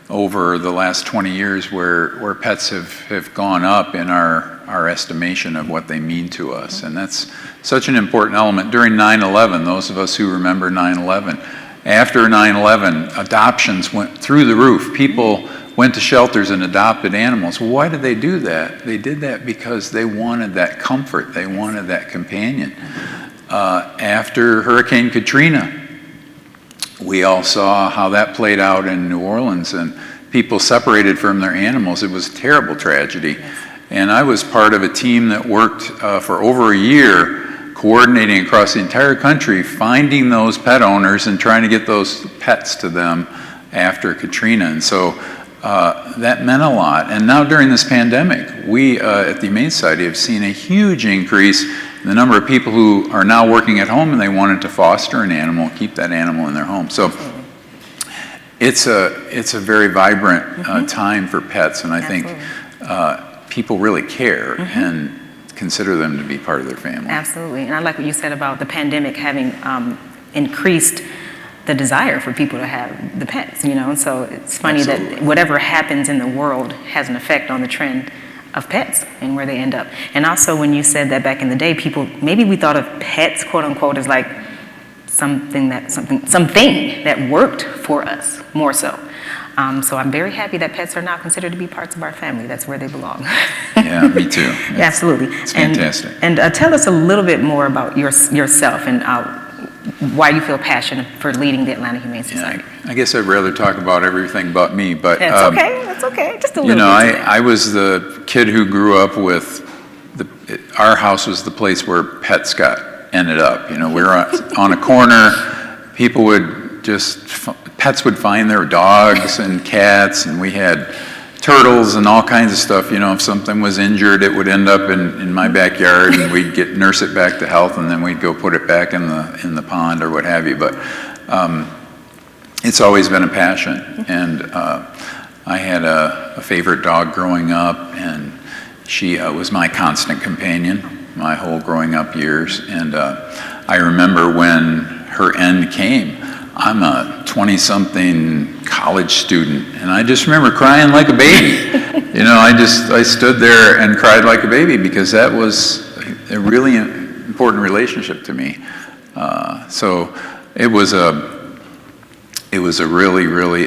over the last 20 years where pets have gone up in our estimation of what they mean to us. And that's such an important element. During 9/11, those of us who remember 9/11, after 9/11, adoptions went through the roof. People went to shelters and adopted animals. Why did they do that? They did that because they wanted that comfort. They wanted that companion. After Hurricane Katrina, we all saw how that played out in New Orleans, and people separated from their animals. It was a terrible tragedy. And I was part of a team that worked for over a year coordinating across the entire country, finding those pet owners and trying to get those pets to them after Katrina. And so that meant a lot. And now during this pandemic, we at the Humane Society have seen a huge increase in the number of people who are now working at home and they wanted to foster an animal, keep that animal in their home. So it's a very vibrant time for pets, and I think people really care. consider them to be part of their family. Absolutely. And I like what you said about the pandemic having increased the desire for people to have the pets, you know, and so it's funny that whatever happens in the world has an effect on the trend of pets and where they end up. And also when you said that back in the day, people, maybe we thought of pets, quote unquote, as like something that worked for us more so. So I'm very happy that pets are now considered to be parts of our family. That's where they belong. Yeah, me too. Yeah, absolutely. It's fantastic. And tell us a little bit more about yourself and why you feel passionate for leading the Atlanta Humane Society. I guess I'd rather talk about everything but me, but That's okay. That's okay. Just a little. you know, bit. I was the kid who grew up with our house was the place where pets ended up. You know, we were on a corner. People would pets would find their dogs and cats, and we had turtles and all kinds of stuff. You know, if something was injured, it would end up in my backyard, and we'd nurse it back to health, and then we'd go put it back in the pond or what have you. But it's always been a passion, and I had a favorite dog growing up, and she was my constant companion my whole growing up years. And I remember when her end came. I'm a 20-something college student, and I just remember crying like a baby. You know, I stood there and cried like a baby because that was a really important relationship to me. So it was a really, really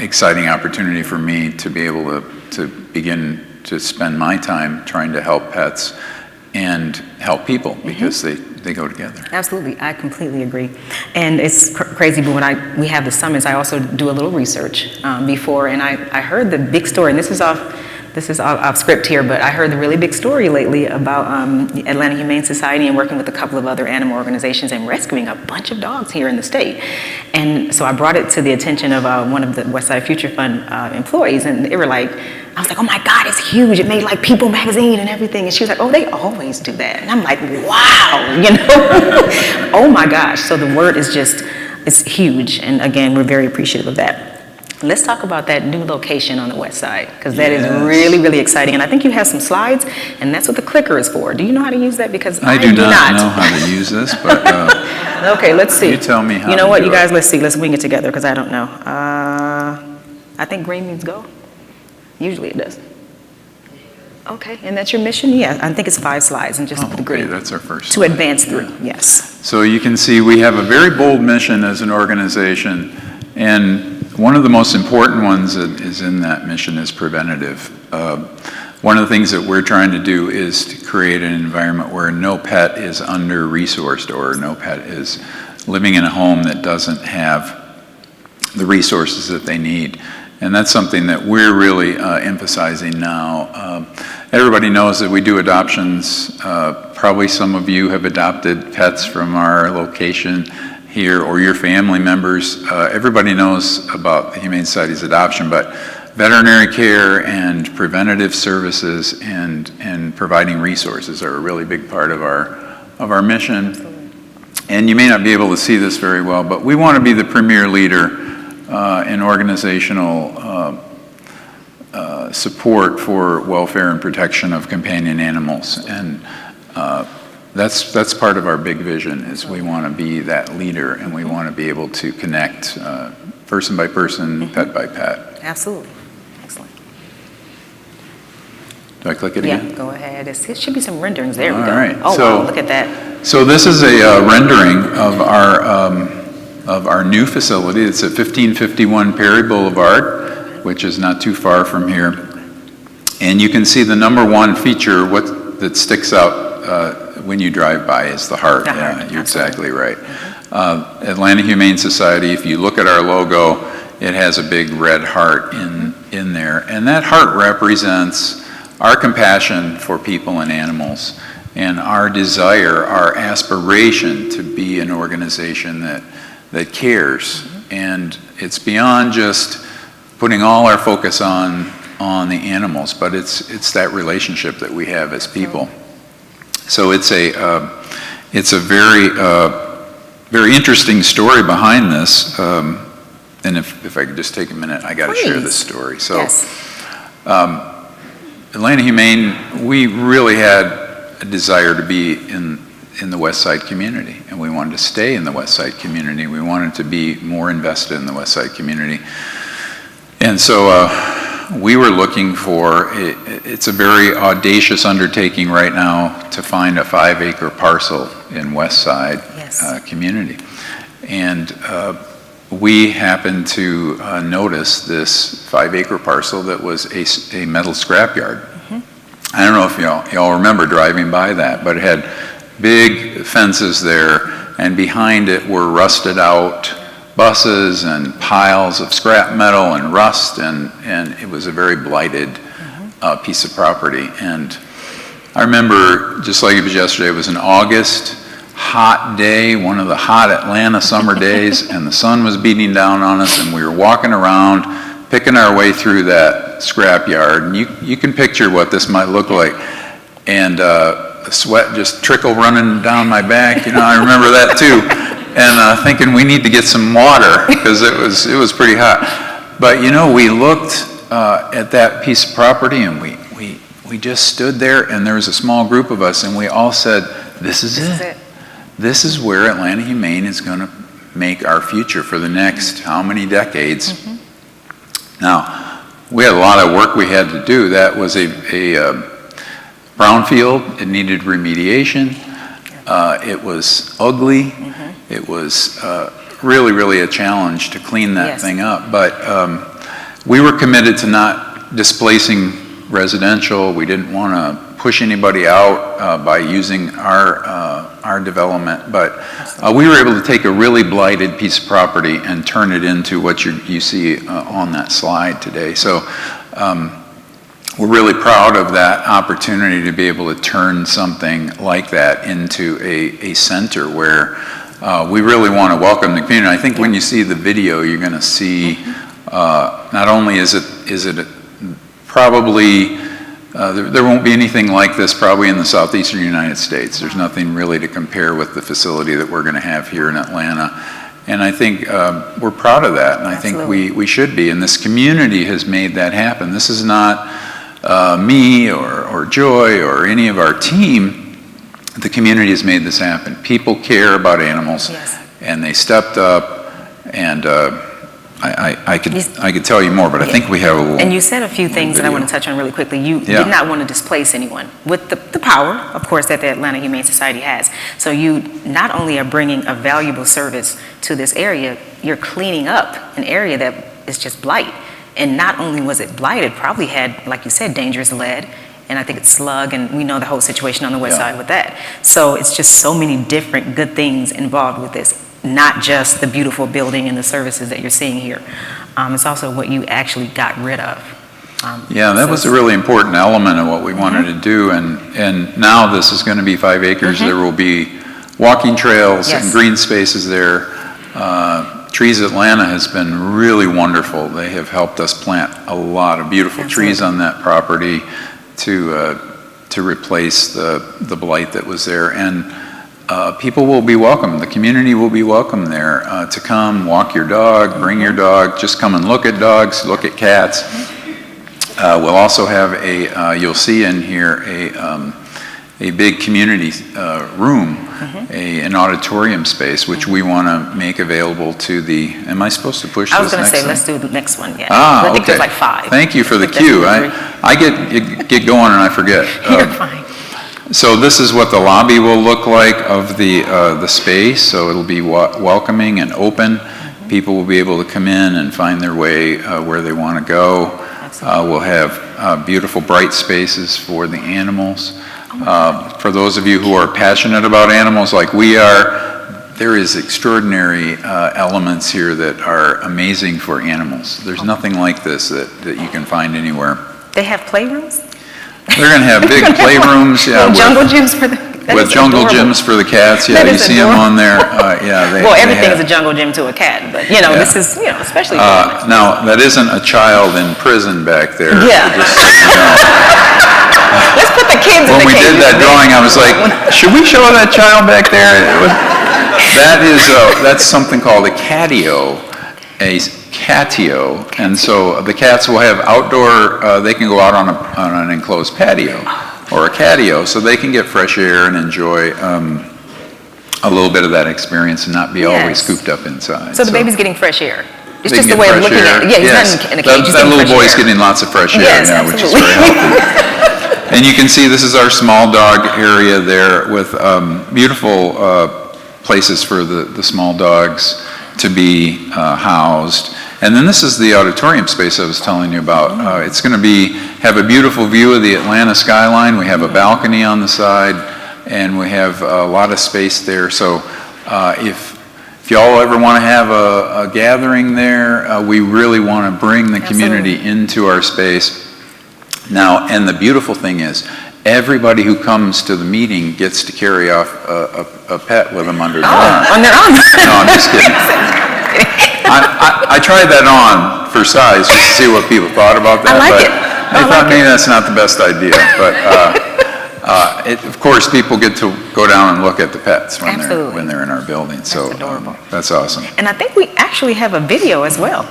exciting opportunity for me to be able to begin to spend my time trying to help pets and help people because they go together. Absolutely, I completely agree. And it's crazy, but when we have the summits, I also do a little research before, and I heard the big story, and this is off script here, but I heard the really big story lately about the Atlanta Humane Society and working with a couple of other animal organizations and rescuing a bunch of dogs here in the state. And so I brought it to the attention of one of the Westside Future Fund employees, and they were like, I was like, oh my God, it's huge. It made like People magazine and everything. And she was like, oh, they always do that. And I'm like, wow, you know? Oh my gosh. So the word is it's huge. And again, we're very appreciative of that. Let's talk about that new location on the west side, because that is really, really exciting. And I think you have some slides, and that's what the clicker is for. Do you know how to use that? Because I do not know how to use this, but okay, let's see. You tell me how. You know what, you guys, let's see. Let's wing it together, because I don't know. I think green means go. Usually it does. Okay, and that's your mission? Yeah, I think it's 5 slides and just the green. That's our first to slide. Advance through, yes. So you can see we have a very bold mission as an organization, and one of the most important ones that is in that mission is preventative. One of the things that we're trying to do is to create an environment where no pet is under-resourced or no pet is living in a home that doesn't have the resources that they need. And that's something that we're really emphasizing now. Everybody knows that we do adoptions. Probably some of you have adopted pets from our location here, or your family members. Everybody knows about the Humane Society's adoption, but veterinary care and preventative services and providing resources are a really big part of our mission. Absolutely. And you may not be able to see this very well, but we want to be the premier leader in organizational support for welfare and protection of companion animals. And that's part of our big vision, is we want to be that leader, and we want to be able to connect person by person, pet by pet. Absolutely. Excellent. Do I click it again? Yeah, go ahead. It should be some renderings. There we go. All right. Oh, So- wow, look at that. So this is a rendering of our new facility. It's at 1551 Perry Boulevard, which is not too far from here. And you can see the number one feature that sticks out when you drive by is the heart. Yeah, you're exactly right. Atlanta Humane Society, if you look at our logo, it has a big red heart in there. And that heart represents our compassion for people and animals, and our desire, our aspiration to be an organization that cares. And it's beyond just putting all our focus on the animals, but it's that relationship that we have as people. So it's a very interesting story behind this. And if I could just take a minute, I got to share this story. So, Yes. Atlanta Humane, we really had a desire to be in the West Side community, and we wanted to stay in the West Side community. We wanted to be more invested in the West Side community. And so we were looking for, it's a very audacious undertaking right now to find a 5-acre parcel in West Side community. And we happened to notice this 5-acre parcel that was a metal scrapyard. I don't know if y'all remember driving by that, but it had big fences there, and behind it were rusted out buses and piles of scrap metal and rust, and it was a very blighted piece of property. And I remember, just like it was yesterday, it was an August hot day, one of the hot Atlanta summer days, and the sun was beating down on us, and we were walking around, picking our way through that scrap yard, and you can picture what this might look like. And the sweat just trickled running down my back, I remember that too. And thinking we need to get some water because it was pretty hot. But we looked at that piece of property, and we just stood there, and there was a small group of us, and we all said, this is it. This is where Atlanta Humane is going to make our future for the next how many decades. Now, we had a lot of work we had to do. That was a brownfield. It needed remediation. It was ugly. It was really, really a challenge to clean that thing up. But we were committed to not displacing residential. We didn't want to push anybody out by using our development. But we were able to take a really blighted piece of property and turn it into what you see on that slide today. So we're really proud of that opportunity to be able to turn something like that into a center where we really want to welcome the community. I think when you see the video, you're going to see not only is it probably, there won't be anything like this probably in the southeastern United States. There's nothing really to compare with the facility that we're going to have here in Atlanta. And I think we're proud of that, and I think we should be. And this community has made that happen. This is not me or Joy or any of our team. The community has made this happen. People care about animals, and they stepped up, and I could tell you more, but I think we have a little. And you said a few things that I want to touch on really quickly. You did not want to displace anyone with the power, of course, that the Atlanta Humane Society has. So you not only are bringing a valuable service to this area, you're cleaning up an area that is just blight. And not only was it blight, it probably had, like you said, dangerous lead, and I think it's slug, and we know the whole situation on the west side with that. So it's just so many different good things involved with this, not just the beautiful building and the services that you're seeing here. It's also what you actually got rid of. That was a really important element of what we wanted to do, and now this is going to be 5 acres. There will be walking trails and green spaces there. Trees Atlanta has been really wonderful. They have helped us plant a lot of beautiful trees on that property to replace the blight that was there. And people will be welcome. The community will be welcome there to come, walk your dog, bring your dog, just come and look at dogs, look at cats. We'll also have you'll see in here a big community room, an auditorium space, which we want to make available to the, am I supposed to push this next? I was going to say, let's do the next one, I think there's like 5. Thank you for the cue. I get going and I forget. You're fine. So this is what the lobby will look like of the space. So it'll be welcoming and open. People will be able to come in and find their way where they want to go. We'll have beautiful bright spaces for the animals. For those of you who are passionate about animals like we are, there is extraordinary elements here that are amazing for animals. There's nothing like this that you can find anywhere. They have playrooms? They're going to have big playrooms, jungle gyms for the with jungle gyms for the cats. Yeah, you see them on there. Everything's a jungle gym to a cat, but this is especially. Now that isn't a child in prison back there. Just so you know. Let's put the kids in the When we did that drawing, I was like, should we show that child back there? That's something called a catio, and so the cats will have outdoor. They can go out on an enclosed patio, or a catio, so they can get fresh air and enjoy a little bit of that experience and not be always cooped up inside. So the baby's getting fresh air. It's They just can the way get of fresh looking air. at it. Yeah, he's Yes. not in a cage. He's That getting little fresh boy's air. getting lots of fresh air Yes, now, which is absolutely. very healthy. And you can see this is our small dog area there with beautiful places for the small dogs to be housed. And then this is the auditorium space I was telling you about. It's going to have a beautiful view of the Atlanta skyline. We have a balcony on the side, and we have a lot of space there. So if y'all ever want to have a gathering there, we really want to bring the community into our space. Now, and the beautiful thing is, everybody who comes to the meeting gets to carry off a pet with them under their arm. On their arm. No, I'm just kidding. I tried that on for size just to see what people thought about that. I like but it. They thought maybe that's not the best idea. But of course, people get to go down and look at the pets when they're in our building. So that's awesome. And I think we actually have a video as well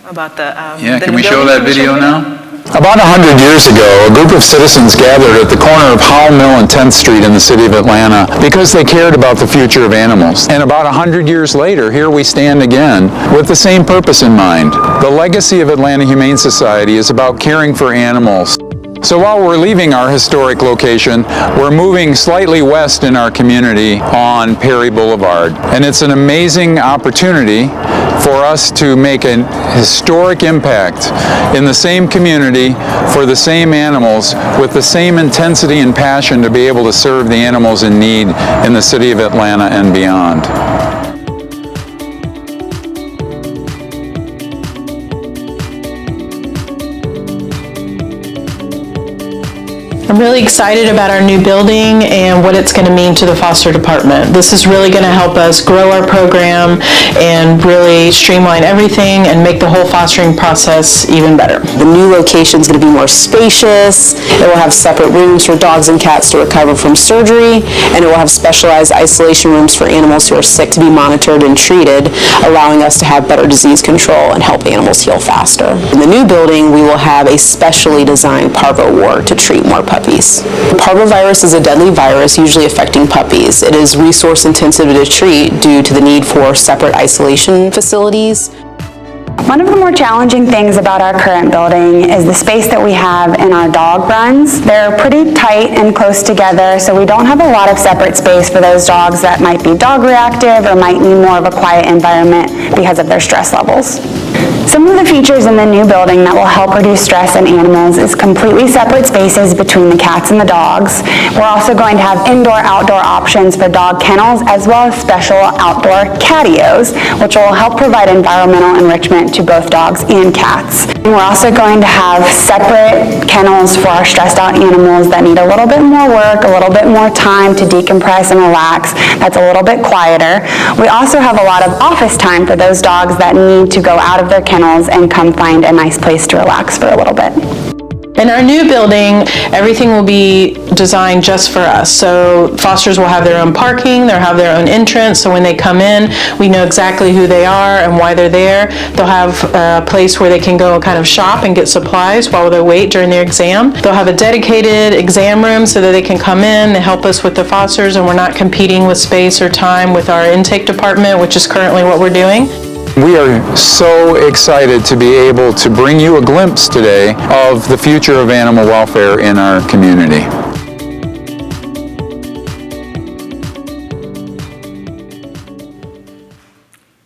about the Can we show that video now? About 100 years ago, a group of citizens gathered at the corner of Howell Mill and 10th Street in the city of Atlanta because they cared about the future of animals. And about 100 years later, here we stand again with the same purpose in mind. The legacy of Atlanta Humane Society is about caring for animals. So while we're leaving our historic location, we're moving slightly west in our community on Perry Boulevard. And it's an amazing opportunity for us to make an historic impact in the same community for the same animals with the same intensity and passion to be able to serve the animals in need in the city of Atlanta and beyond. I'm really excited about our new building and what it's going to mean to the foster department. This is really going to help us grow our program and really streamline everything and make the whole fostering process even better. The new location is going to be more spacious. It will have separate rooms for dogs and cats to recover from surgery, and it will have specialized isolation rooms for animals who are sick to be monitored and treated, allowing us to have better disease control and help animals heal faster. In the new building, we will have a specially designed parvo ward to treat more puppies. Parvovirus is a deadly virus usually affecting puppies. It is resource intensive to treat due to the need for separate isolation facilities. One of the more challenging things about our current building is the space that we have in our dog runs. They're pretty tight and close together, so we don't have a lot of separate space for those dogs that might be dog reactive or might need more of a quiet environment because of their stress levels. Some of the features in the new building that will help reduce stress in animals is completely separate spaces between the cats and the dogs. We're also going to have indoor-outdoor options for dog kennels as well as special outdoor catios, which will help provide environmental enrichment to both dogs and cats. And we're also going to have separate kennels for our stressed out animals that need a little bit more work, a little bit more time to decompress and relax. That's a little bit quieter. We also have a lot of office time for those dogs that need to go out of their kennels and come find a nice place to relax for a little bit. In our new building, everything will be designed just for us. So fosters will have their own parking, they'll have their own entrance, so when they come in, we know exactly who they are and why they're there. They'll have a place where they can go and kind of shop and get supplies while they wait during their exam. They'll have a dedicated exam room so that they can come in, they help us with the fosters, and we're not competing with space or time with our intake department, which is currently what we're doing. We are so excited to be able to bring you a glimpse today of the future of animal welfare in our community.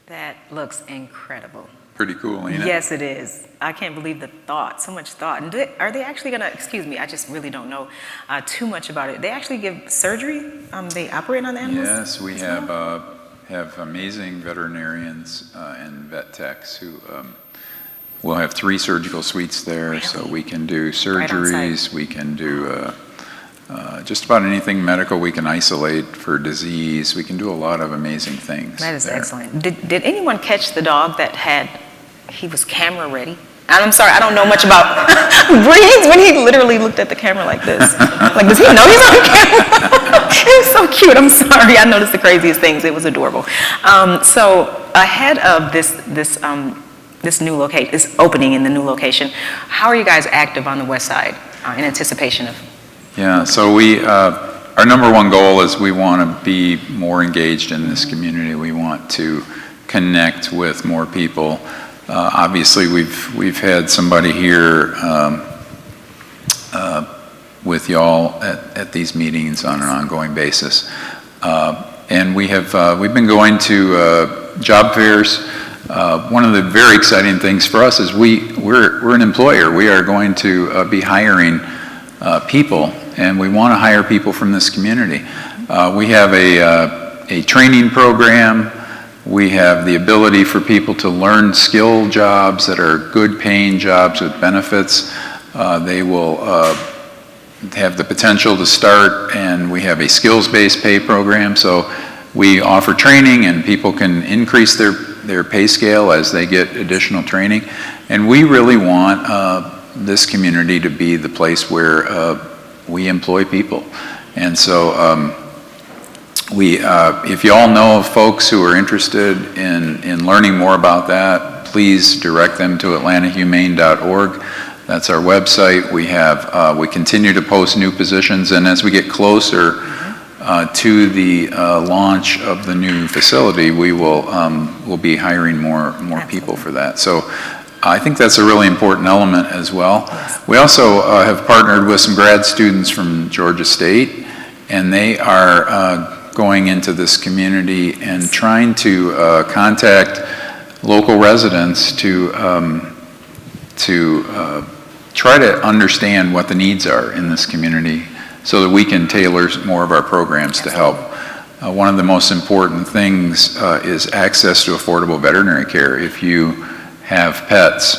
That looks incredible. Pretty cool, ain't it? Yes, it is. I can't believe the thought, so much thought. And are they actually going to, excuse me, I just really don't know too much about it. They actually give surgery? They operate on the animals? Yes, we have amazing veterinarians and vet techs who we'll have 3 surgical suites there, really? So we can do surgeries, we can do just about anything medical. We can isolate for disease. We can do a lot of amazing things. That is excellent. Did anyone catch the dog that he was camera ready? And I'm sorry, I don't know much about breeds when he literally looked at the camera like this. Like, does he know he's on camera? It was so cute. I'm sorry. I noticed the craziest things. It was adorable. So ahead of this opening in the new location, how are you guys active on the west side in anticipation of Yeah, so our number one goal is we want to be more engaged in this community. We want to connect with more people. Obviously, we've had somebody here with y'all at these meetings on an ongoing basis. And we've been going to job fairs. One of the very exciting things for us is we're an employer. We are going to be hiring people, and we want to hire people from this community. We have a training program. We have the ability for people to learn skill jobs that are good paying jobs with benefits. They will have the potential to start, and we have a skills-based pay program. So we offer training, and people can increase their pay scale as they get additional training. And we really want this community to be the place where we employ people. And so if you all know of folks who are interested in learning more about that, please direct them to atlantahumane.org. That's our website. We continue to post new positions, and as we get closer to the launch of the new facility, we'll be hiring more people for that. So I think that's a really important element as well. We also have partnered with some grad students from Georgia State, and they are going into this community and trying to contact local residents to try to understand what the needs are in this community so that we can tailor more of our programs to help. One of the most important things is access to affordable veterinary care. If you have pets,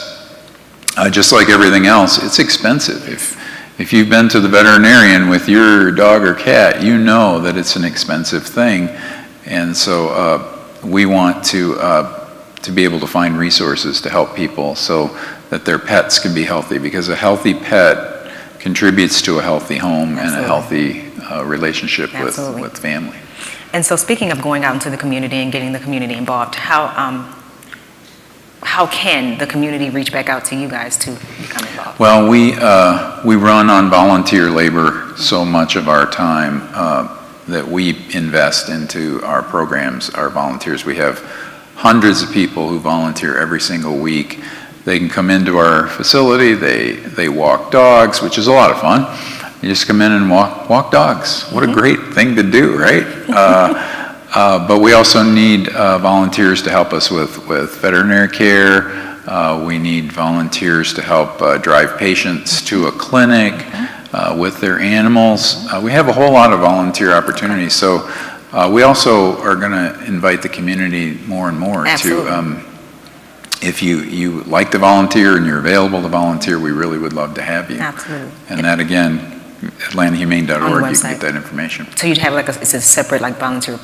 just like everything else, it's expensive. If you've been to the veterinarian with your dog or cat, you know that it's an expensive thing. And so we want to be able to find resources to help people so that their pets can be healthy, because a healthy pet contributes to a healthy home and a healthy relationship with family. And so speaking of going out into the community and getting the community involved, how can the community reach back out to you guys to become involved? Well, we run on volunteer labor so much of our time that we invest into our programs, our volunteers. We have hundreds of people who volunteer every single week. They can come into our facility, they walk dogs, which is a lot of fun. You just come in and walk dogs. What a great thing to do, right? But we also need volunteers to help us with veterinary care. We need volunteers to help drive patients to a clinic with their animals. We have a whole lot of volunteer opportunities. So we also are going to invite the community more and more to, if you like to volunteer and you're available to volunteer, we really would love to have you. Absolutely. And that again, atlantahumane.org, you can get that information. So you'd have it's a separate volunteer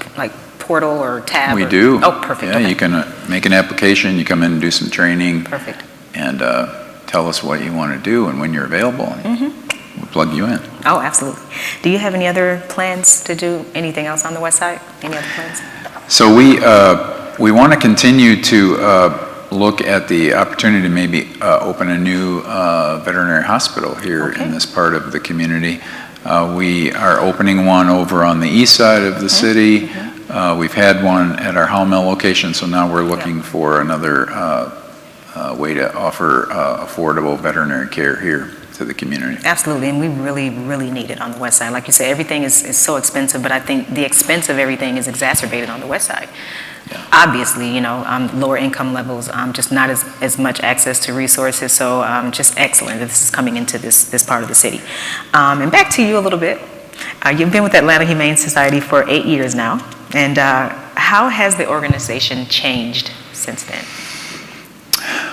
portal or tab? We do. Oh, perfect. Yeah, Okay. you can make an application, you come in and do some training. Perfect. And tell us what you want to do and when you're available. We'll plug you in. Oh, absolutely. Do you have any other plans to do anything else on the west side? Any other plans? So we want to continue to look at the opportunity to maybe open a new veterinary hospital here in this part of the community. We are opening one over on the east side of the city. We've had one at our Humane location, so now we're looking for another way to offer affordable veterinary care here to the community. Absolutely, and we really, really need it on the west side. Like you said, everything is so expensive, but I think the expense of everything is exacerbated on the west side. Obviously, lower income levels, just not as much access to resources, so just excellent that this is coming into this part of the city. And back to you a little bit. You've been with Atlanta Humane Society for 8 years now, and how has the organization changed since then?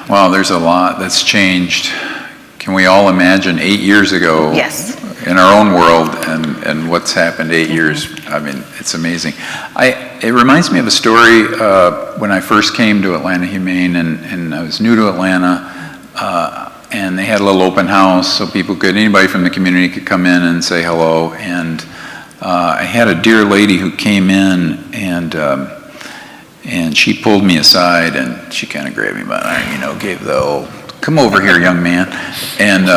Well, there's a lot that's changed. Can we all imagine 8 years ago? Yes. In our own world and what's happened 8 years? I mean, it's amazing. It reminds me of a story when I first came to Atlanta Humane, and I was new to Atlanta, and they had a little open house so anybody from the community could come in and say hello. And I had a dear lady who came in, and she pulled me aside and she kind of grabbed me by the arm, gave the old, "Come over here, young man." And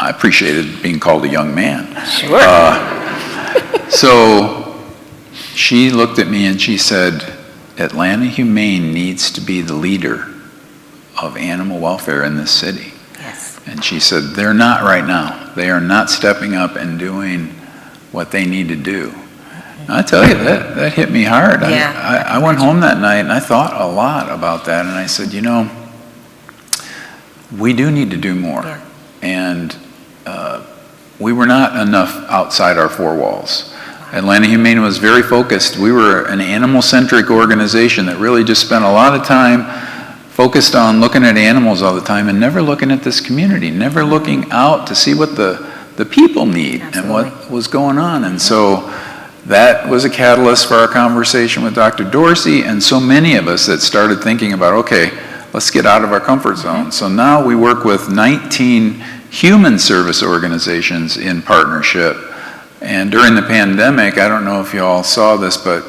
I appreciated being called a young man. Sure. So she looked at me and she said, Atlanta Humane needs to be the leader of animal welfare in this city. Yes. And she said, they're not right now. They are not stepping up and doing what they need to do. And I tell you, that hit me hard. Yeah. I went home that night and I thought a lot about that. And I said, you know, we do need to do more. Yeah. And we were not enough outside our four walls. Atlanta Humane was very focused. We were an animal-centric organization that really just spent a lot of time focused on looking at animals all the time and never looking at this community, never looking out to see what the people need. Absolutely. And what was going on. And so that was a catalyst for our conversation with Dr. Dorsey and so many of us that started thinking about, okay, let's get out of our comfort zone. So now we work with 19 human service organizations in partnership. And during the pandemic, I don't know if you all saw this, but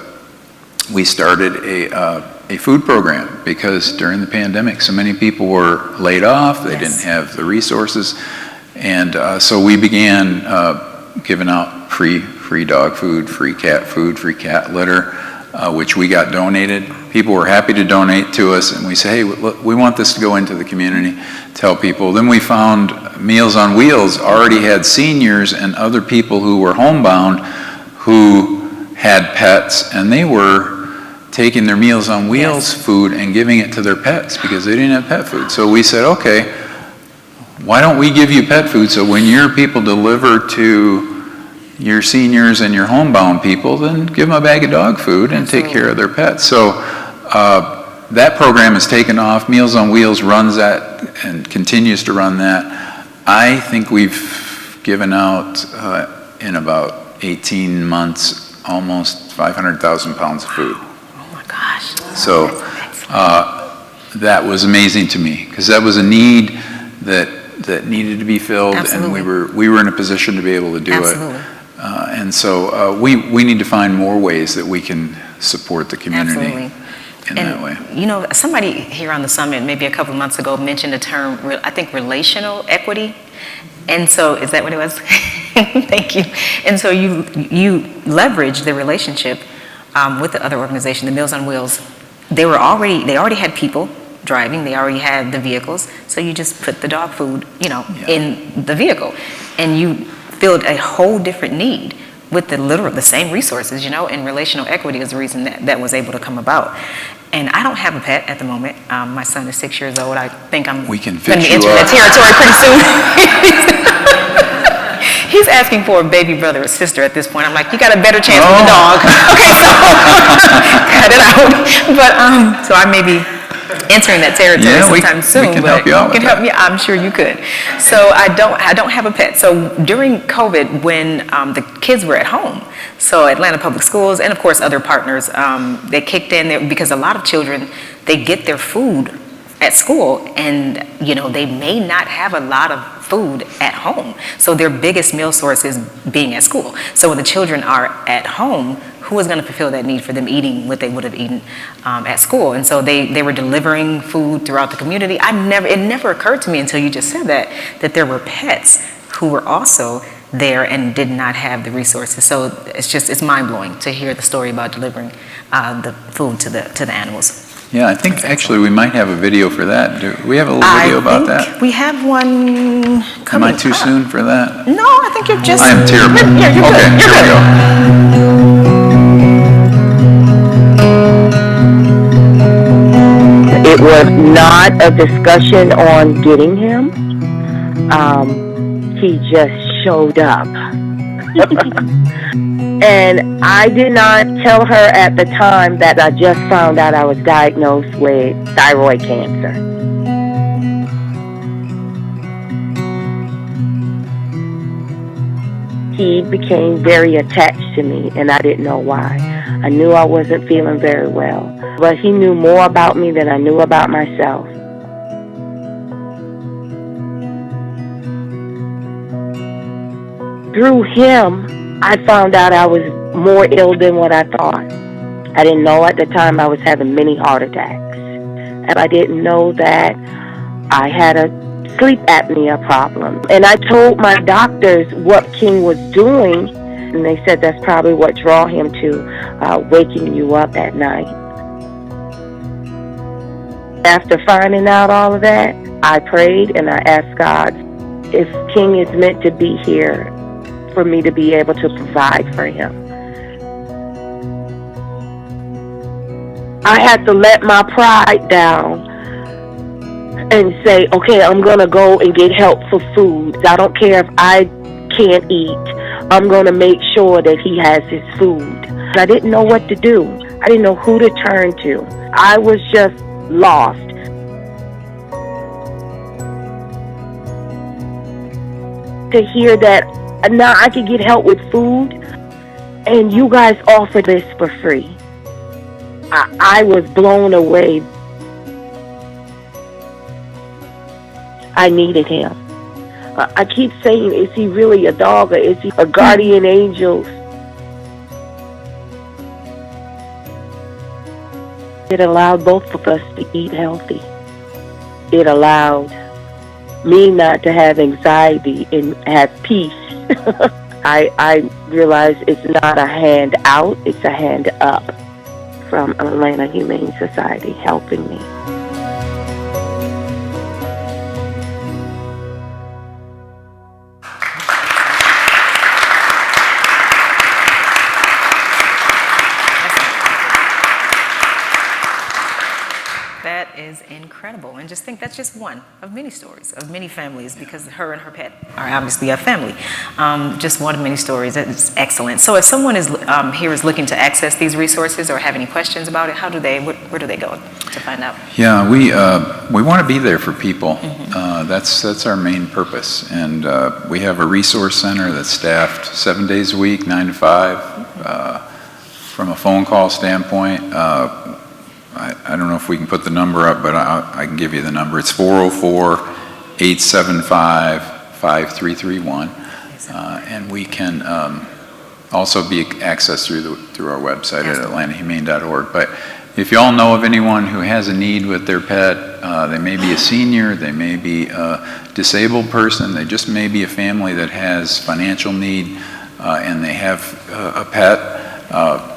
we started a food program because during the pandemic, so many people were laid off. They didn't have the resources. And so we began giving out free dog food, free cat litter, which we got donated. People were happy to donate to us, and we say, hey, we want this to go into the community to help people. Then we found Meals on Wheels already had seniors and other people who were homebound who had pets, and they were taking their Meals on Wheels food and giving it to their pets because they didn't have pet food. So we said, okay, why don't we give you pet food so when your people deliver to your seniors and your homebound people, then give them a bag of dog food and take care of their pets. So that program has taken off. Meals on Wheels runs that and continues to run that. I think we've given out in about 18 months almost 500,000 pounds of food. Oh my gosh. So that was amazing to me because that was a need that needed to be filled. Absolutely. And we were in a position to be able to do Absolutely. it. And so we need to find more ways that we can support the community in that way. You know, somebody here on the summit maybe a couple of months ago mentioned the term, I think, relational equity. And so, is that what it was? Thank you. And so you leverage the relationship with the other organization, the Meals on Wheels. They already had people driving, they already had the vehicles, so you just put the dog food, in the vehicle. And you filled a whole different need with the same resources, and relational equity is the reason that was able to come about. And I don't have a pet at the moment. My son is 6 years old. I think I'm going to be entering that territory pretty soon. He's asking for a baby brother or sister at this point. I'm like, you got a better chance with the dog. Okay, so cut it out. But so I may be entering that territory sometime soon. We can help you out with that. I'm sure you could. So I don't have a pet. So during COVID, when the kids were at home, so Atlanta Public Schools and of course other partners, they kicked in there because a lot of children, they get their food at school and they may not have a lot of food at home. So their biggest meal source is being at school. So when the children are at home, who is going to fulfill that need for them eating what they would have eaten at school? And so they were delivering food throughout the community. It never occurred to me until you just said that there were pets who were also there and did not have the resources. So it's mind-blowing to hear the story about delivering the food to the animals. Yeah, I think actually we might have a video for that. Do we have a little video about that? We have one coming. Am I too soon for that? No, I think you're just... I am terrible. You're okay, good. Here we go. It was not a discussion on getting him. He just showed up. And I did not tell her at the time that I just found out I was diagnosed with thyroid cancer. He became very attached to me, and I didn't know why. I knew I wasn't feeling very well, but he knew more about me than I knew about myself. Through him, I found out I was more ill than what I thought. I didn't know at the time I was having many heart attacks. And I didn't know that I had a sleep apnea problem. And I told my doctors what King was doing, and they said that's probably what drew him to waking you up at night. After finding out all of that, I prayed and I asked God if King is meant to be here for me to be able to provide for him. I had to let my pride down and say, okay, I'm going to go and get help for food. I don't care if I can't eat. I'm going to make sure that he has his food. I didn't know what to do. I didn't know who to turn to. I was just lost. To hear that now I can get help with food and you guys offer this for free. I was blown away. I needed him. I keep saying, is he really a dog or is he a guardian angel? It allowed both of us to eat healthy. It allowed me not to have anxiety and have peace. I realized it's not a hand out, it's a hand up from Atlanta Humane Society helping me. That is incredible. And just think that's just one of many stories of many families, because her and her pet are obviously a family. Just one of many stories. It's excellent. So if someone is here is looking to access these resources or have any questions about it, where do they go to find out? Yeah, we want to be there for people. That's our main purpose. And we have a resource center that's staffed 7 days a week, 9 to 5. From a phone call standpoint, I don't know if we can put the number up, but I can give you the number. It's 404-875-5331. And we can also be accessed through our website at atlantahumane.org. But if you all know of anyone who has a need with their pet, they may be a senior, they may be a disabled person, they just may be a family that has financial need and they have a pet,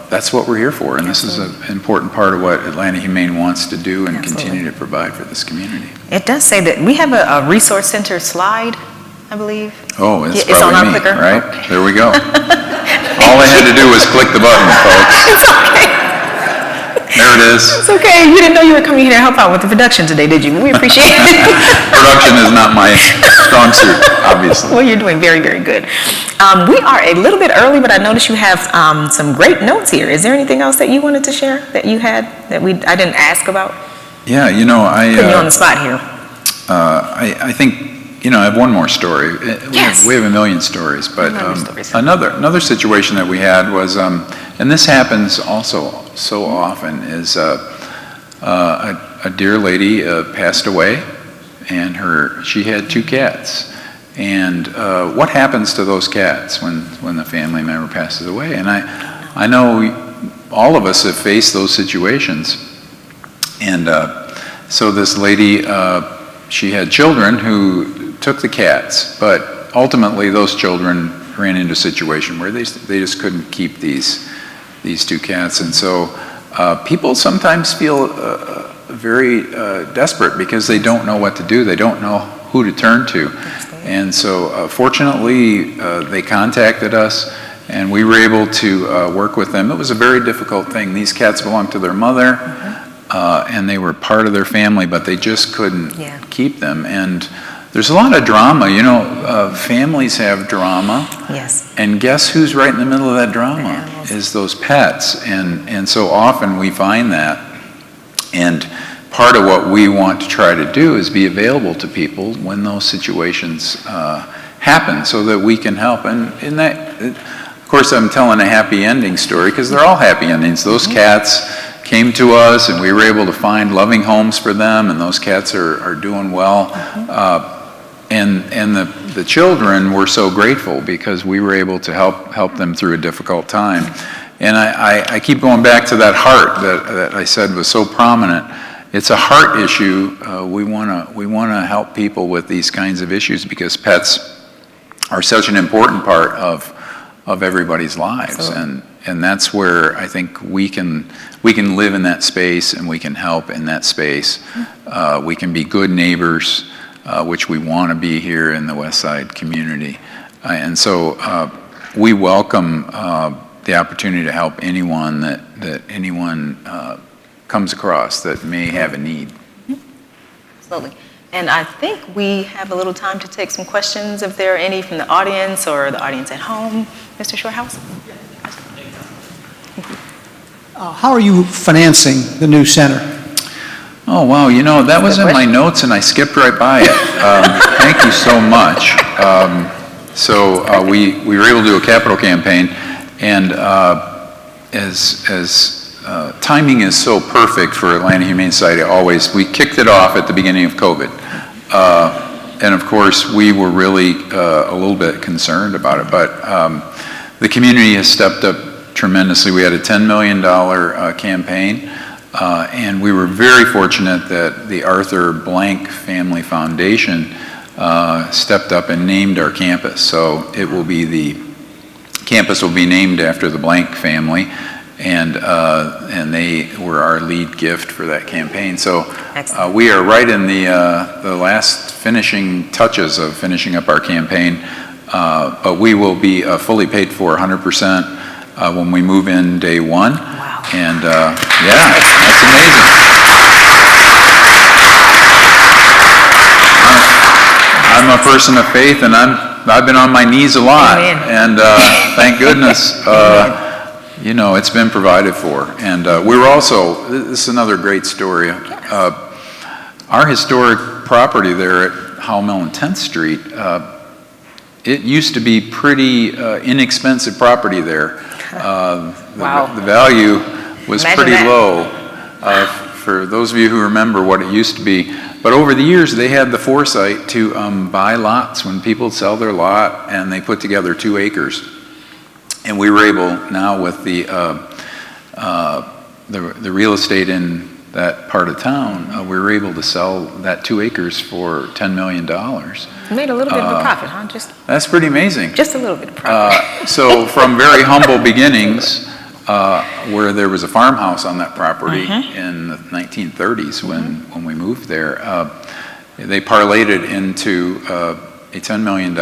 that's what we're here for, and this is an important part of what Atlanta Humane wants to do and continue to provide for this community. It does say that we have a resource center slide, I believe. Oh, it's on our probably me, clicker. right? There we go. All I had to do was click the button, folks. It's okay. There it is. It's okay. You didn't know you were coming here to help out with the production today, did you? We appreciate it. Production is not my strong suit, obviously. Well, you're doing very, very good. We are a little bit early, but I noticed you have some great notes here. Is there anything else that you wanted to share that you had that I didn't ask about? Yeah, Putting you on the spot here. I think, I have one more story. Yes. We have a million stories, but another situation that we had was, and this happens also so often, is a dear lady passed away, and she had 2 cats. And what happens to those cats when the family member passes away? And I know all of us have faced those situations. And so this lady, she had children who took the cats, but ultimately those children ran into a situation where they just couldn't keep these 2 cats. And so people sometimes feel very desperate because they don't know what to do. They don't know who to turn to. And so fortunately, they contacted us and we were able to work with them. It was a very difficult thing. These cats belonged to their mother and they were part of their family, but they just couldn't keep them. And there's a lot of drama, families have drama. Yes. And guess who's right in the middle of that drama? Is those pets. And so often we find that. And part of what we want to try to do is be available to people when those situations happen so that we can help. And in that, of course, I'm telling a happy ending story because they're all happy endings. Those cats came to us and we were able to find loving homes for them, and those cats are doing well. And the children were so grateful because we were able to help them through a difficult time. And I keep going back to that heart that I said was so prominent. it's a heart issue. We want to help people with these kinds of issues because pets are such an important part of everybody's lives, and that's where I think we can live in that space and we can help in that space. We can be good neighbors, which we want to be here in the Westside community, and so we welcome the opportunity to help anyone that anyone comes across that may have a need. Absolutely. And I think we have a little time to take some questions if there are any from the audience or the audience at home. Mr. Shorthouse? How are you financing the new center? Oh, wow, you know, that was in my notes and I skipped right by it. Thank you so much. We were able to do a capital campaign, and timing is so perfect for Atlanta Humane Society always. We kicked it off at the beginning of COVID. And of course, we were really a little bit concerned about it, but the community has stepped up tremendously. We had a $10 million campaign, and we were very fortunate that the Arthur Blank Family Foundation stepped up and named our campus. So it will be the campus will be named after the Blank family, and they were our lead gift for that campaign. So we are right in the last finishing touches of finishing up our campaign, but we will be fully paid for 100% when we move in day one. Wow. And yeah, that's amazing. I'm a person of faith, and I've been on my knees a lot. Amen. And thank goodness, you know, it's been provided for. And we were also, this is another great story. Our historic property there at Howell Mill and 10th Street, it used to be pretty inexpensive property there. Wow. The value was pretty that. low for those of you who remember what it used to be. But over the years, they had the foresight to buy lots when people sell their lot, and they put together 2 acres. And we were able now with the real estate in that part of town, we were able to sell that 2 acres for $10 million. You made a little bit of a profit, huh? That's pretty amazing. Just a little bit of profit. So from very humble beginnings, where there was a farmhouse on that property in the 1930s when we moved there, they parlayed it into a $10 million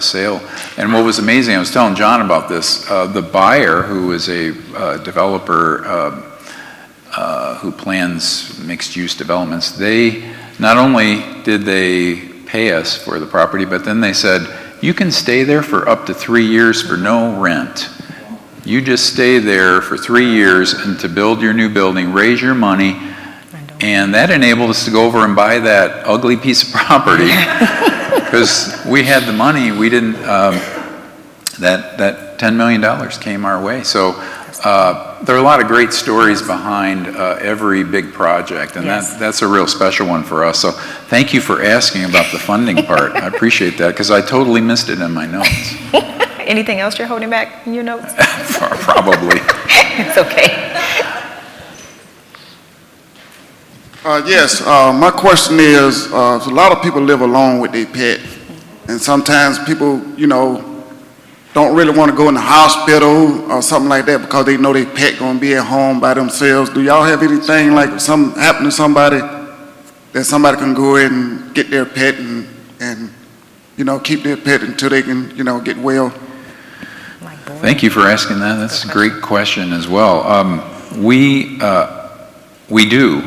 sale. And what was amazing, I was telling John about this, the buyer, who is a developer who plans mixed-use developments, they not only did they pay us for the property, but then they said, you can stay there for up to 3 years for no rent. You just stay there for 3 years and to build your new building, raise your money, and that enabled us to go over and buy that ugly piece of property because we had the money. We didn't. That $10 million came our way. So there are a lot of great stories behind every big project, and that's a real special one for us. So thank you for asking about the funding part. I appreciate that because I totally missed it in my notes. Anything else you're holding back in your notes? Probably. It's okay. Yes, my question is, a lot of people live alone with their pet, and sometimes people, you know, don't really want to go in the hospital or something like that because they know their pet going to be at home by themselves. Do y'all have anything like something happen to somebody that somebody can go in and get their pet and you know, keep their pet until they can, you know, get well? Thank you for asking that. That's a great question as well. We do,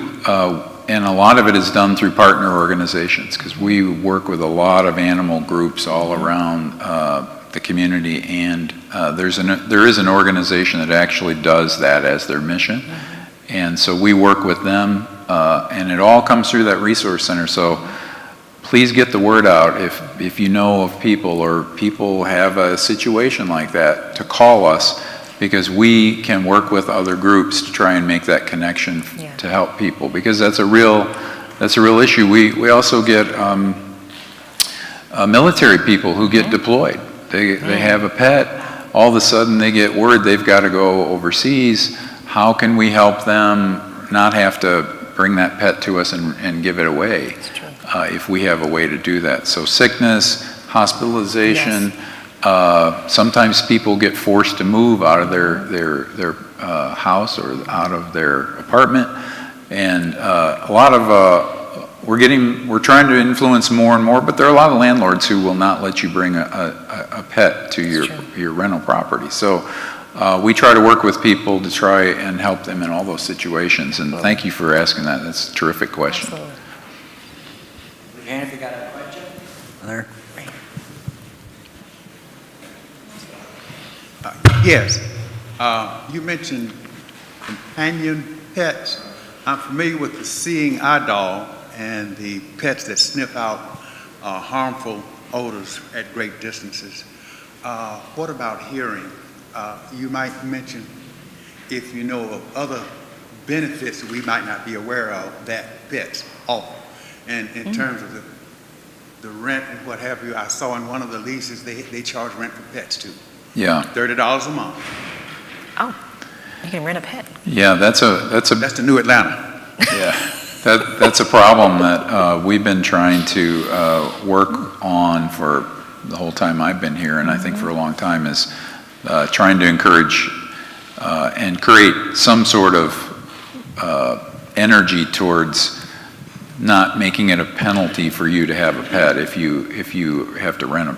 and a lot of it is done through partner organizations because we work with a lot of animal groups all around the community, and there is an organization that actually does that as their mission, and so we work with them, and it all comes through that resource center. So please get the word out if you know of people or people have a situation like that to call us, because we can work with other groups to try and make that connection to help people, because that's a real issue. We also get military people who get deployed. They have a pet, all of a sudden they get word they've got to go overseas. How can we help them not have to bring that pet to us and give it away if we have a way to do that. So sickness, hospitalization, sometimes people get forced to move out of their house or out of their apartment, and a lot of we're trying to influence more and more, but there are a lot of landlords who will not let you bring a pet to your rental property. So we try to work with people to try and help them in all those situations, and thank you for asking that. That's a terrific question. Raise your hand if you got a question. There. Yes. You mentioned companion pets. I'm familiar with the seeing eye dog and the pets that sniff out harmful odors at great distances. What about hearing? You might mention if you know of other benefits that we might not be aware of that pets offer. And in terms of the rent and what have you, I saw in one of the leases they charge rent for pets too. Yeah. $30 a month. Oh, you can rent a pet. Yeah, that's the new Atlanta. Yeah. That's a problem that we've been trying to work on for the whole time I've been here, and I think for a long time, is trying to encourage and create some sort of energy towards not making it a penalty for you to have a pet if you have to rent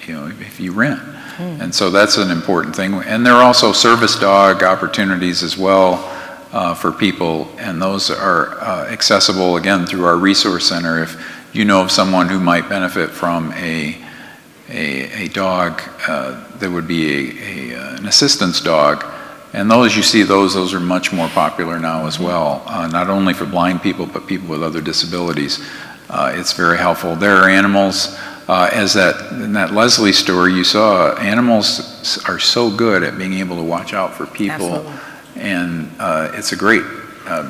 if you rent. And so that's an important thing. And there are also service dog opportunities as well for people, and those are accessible again through our resource center. If you know of someone who might benefit from a dog that would be an assistance dog, and those you see those are much more popular now as well, not only for blind people but people with other disabilities. It's very helpful. There are animals, in that Leslie story you saw, animals are so good at being able to watch out for people. Absolutely. And it's a great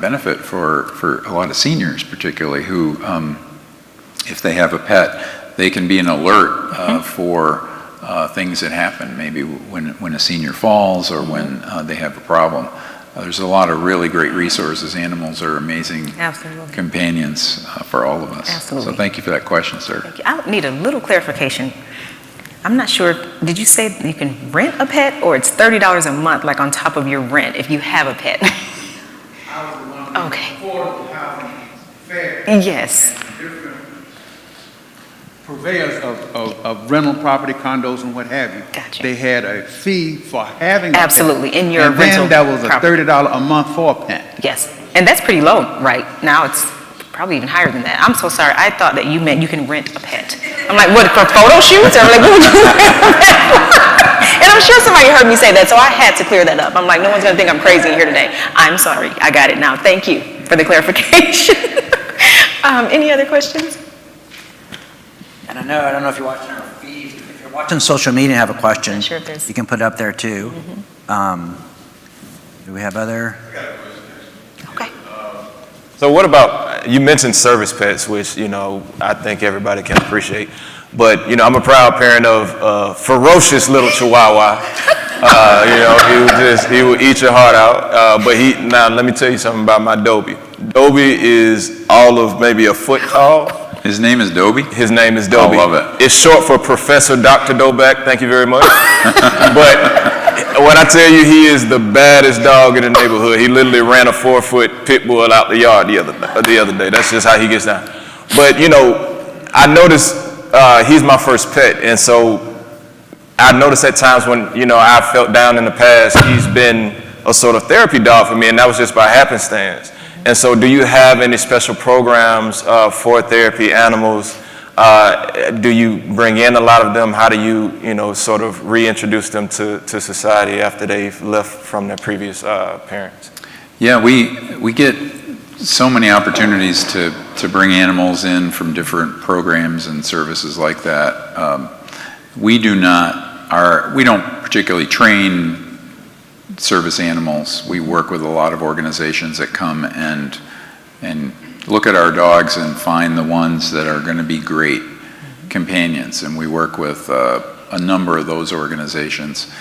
benefit for a lot of seniors particularly who, if they have a pet, they can be an alert for things that happen, maybe when a senior falls or when they have a problem. There's a lot of really great resources. Animals are amazing companions for all of us. Absolutely. So thank you for that question, sir. Thank you. I need a little clarification. I'm not sure, did you say you can rent a pet or it's $30 a month, like on top of your rent if you have a pet? Okay. Yes. Purveyors of rental property, condos, and what have you. Gotcha. They had a fee for having a pet. In your and rental then that was a property. $30 a month for a pet. Yes, and that's pretty low right now. It's probably even higher than that. I'm so sorry. I thought that you meant you can rent a pet. I'm like, what, for photo shoots? Or like, what would you rent a pet for? And I'm sure somebody heard me say that, so I had to clear that up. I'm like, no one's gonna think I'm crazy here today. I'm sorry. I got it now. Thank you for the clarification. Any other questions? And I don't know if you're watching our feed. If you're watching social media and have a question, Sure, there's. you can put it up there too. Do we have other? Okay. So what about, you mentioned service pets, which, I think everybody can appreciate. But, I'm a proud parent of a ferocious little Chihuahua. He would eat your heart out. Now let me tell you something about my Dobie. Dobie is all of maybe a foot tall. His name is Dobie? His name is Dobie. I love it. It's short for Professor Dr. Doback. Thank you very much. But when I tell you he is the baddest dog in the neighborhood, he literally ran a 4-foot pit bull out the yard the other day. That's just how he gets down. But, I noticed he's my first pet. And so I noticed at times when, I felt down in the past, he's been a sort of therapy dog for me. And that was just by happenstance. And so do you have any special programs for therapy animals? Do you bring in a lot of them? How do you, sort of reintroduce them to society after they've left from their previous parents? Yeah, we get so many opportunities to bring animals in from different programs and services like that. We don't particularly train service animals. We work with a lot of organizations that come and look at our dogs and find the ones that are going to be great companions, and we work with a number of those organizations.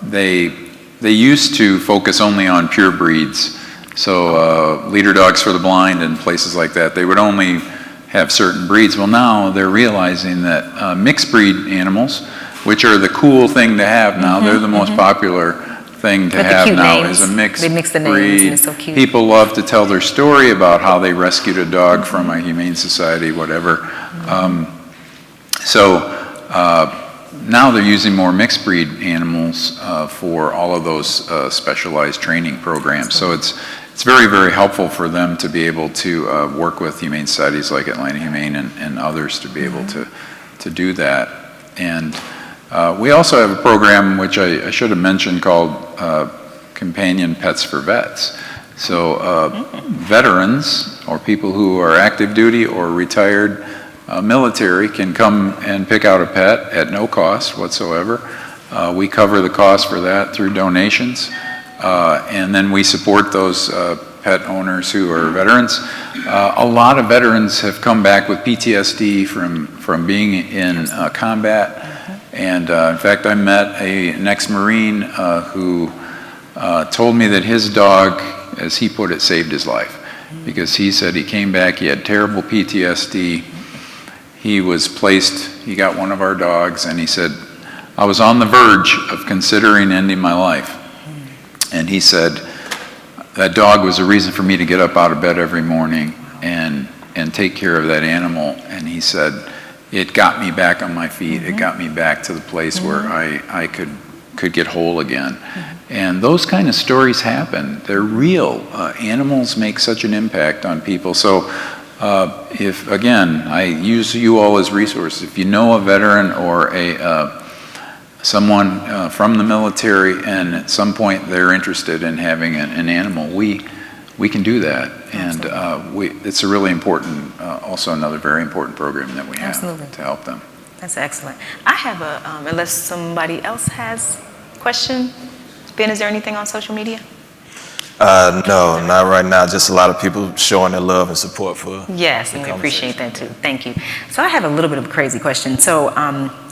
They used to focus only on pure breeds, So leader dogs for the blind and places like that, they would only have certain breeds. Well, now they're realizing that mixed breed animals, which are the cool thing to have now, they're the most popular thing to have now, is a mixed They mix the names breed. and it's so cute. People love to tell their story about how they rescued a dog from a humane society, whatever. Now they're using more mixed breed animals for all of those specialized training programs. So it's very, very helpful for them to be able to work with humane societies like Atlanta Humane and others to be able to do that. And we also have a program which I should have mentioned called Companion Pets for Vets. So veterans or people who are active duty or retired military can come and pick out a pet at no cost whatsoever. We cover the cost for that through donations, and then we support those pet owners who are veterans. A lot of veterans have come back with PTSD from being in combat, and in fact I met an ex-Marine who told me that his dog, as he put it, saved his life, because he said he came back, he had terrible PTSD. He was placed, he got one of our dogs, and he said, I was on the verge of considering ending my life. And he said, that dog was a reason for me to get up out of bed every morning and take care of that animal. And he said, it got me back on my feet. It got me back to the place where I could get whole again. And those kind of stories happen. They're real. Animals make such an impact on people. So if, again, I use you all as resources. If you know a veteran or someone from the military and at some point they're interested in having an animal, we can do that. And it's a really important, also another very important program that we have to help them. That's excellent. I have unless somebody else has a question. Ben, is there anything on social media? No, not right now. Just a lot of people showing their love and support for. Yes, and we appreciate that too. Thank you. So I have a little bit of a crazy question. So,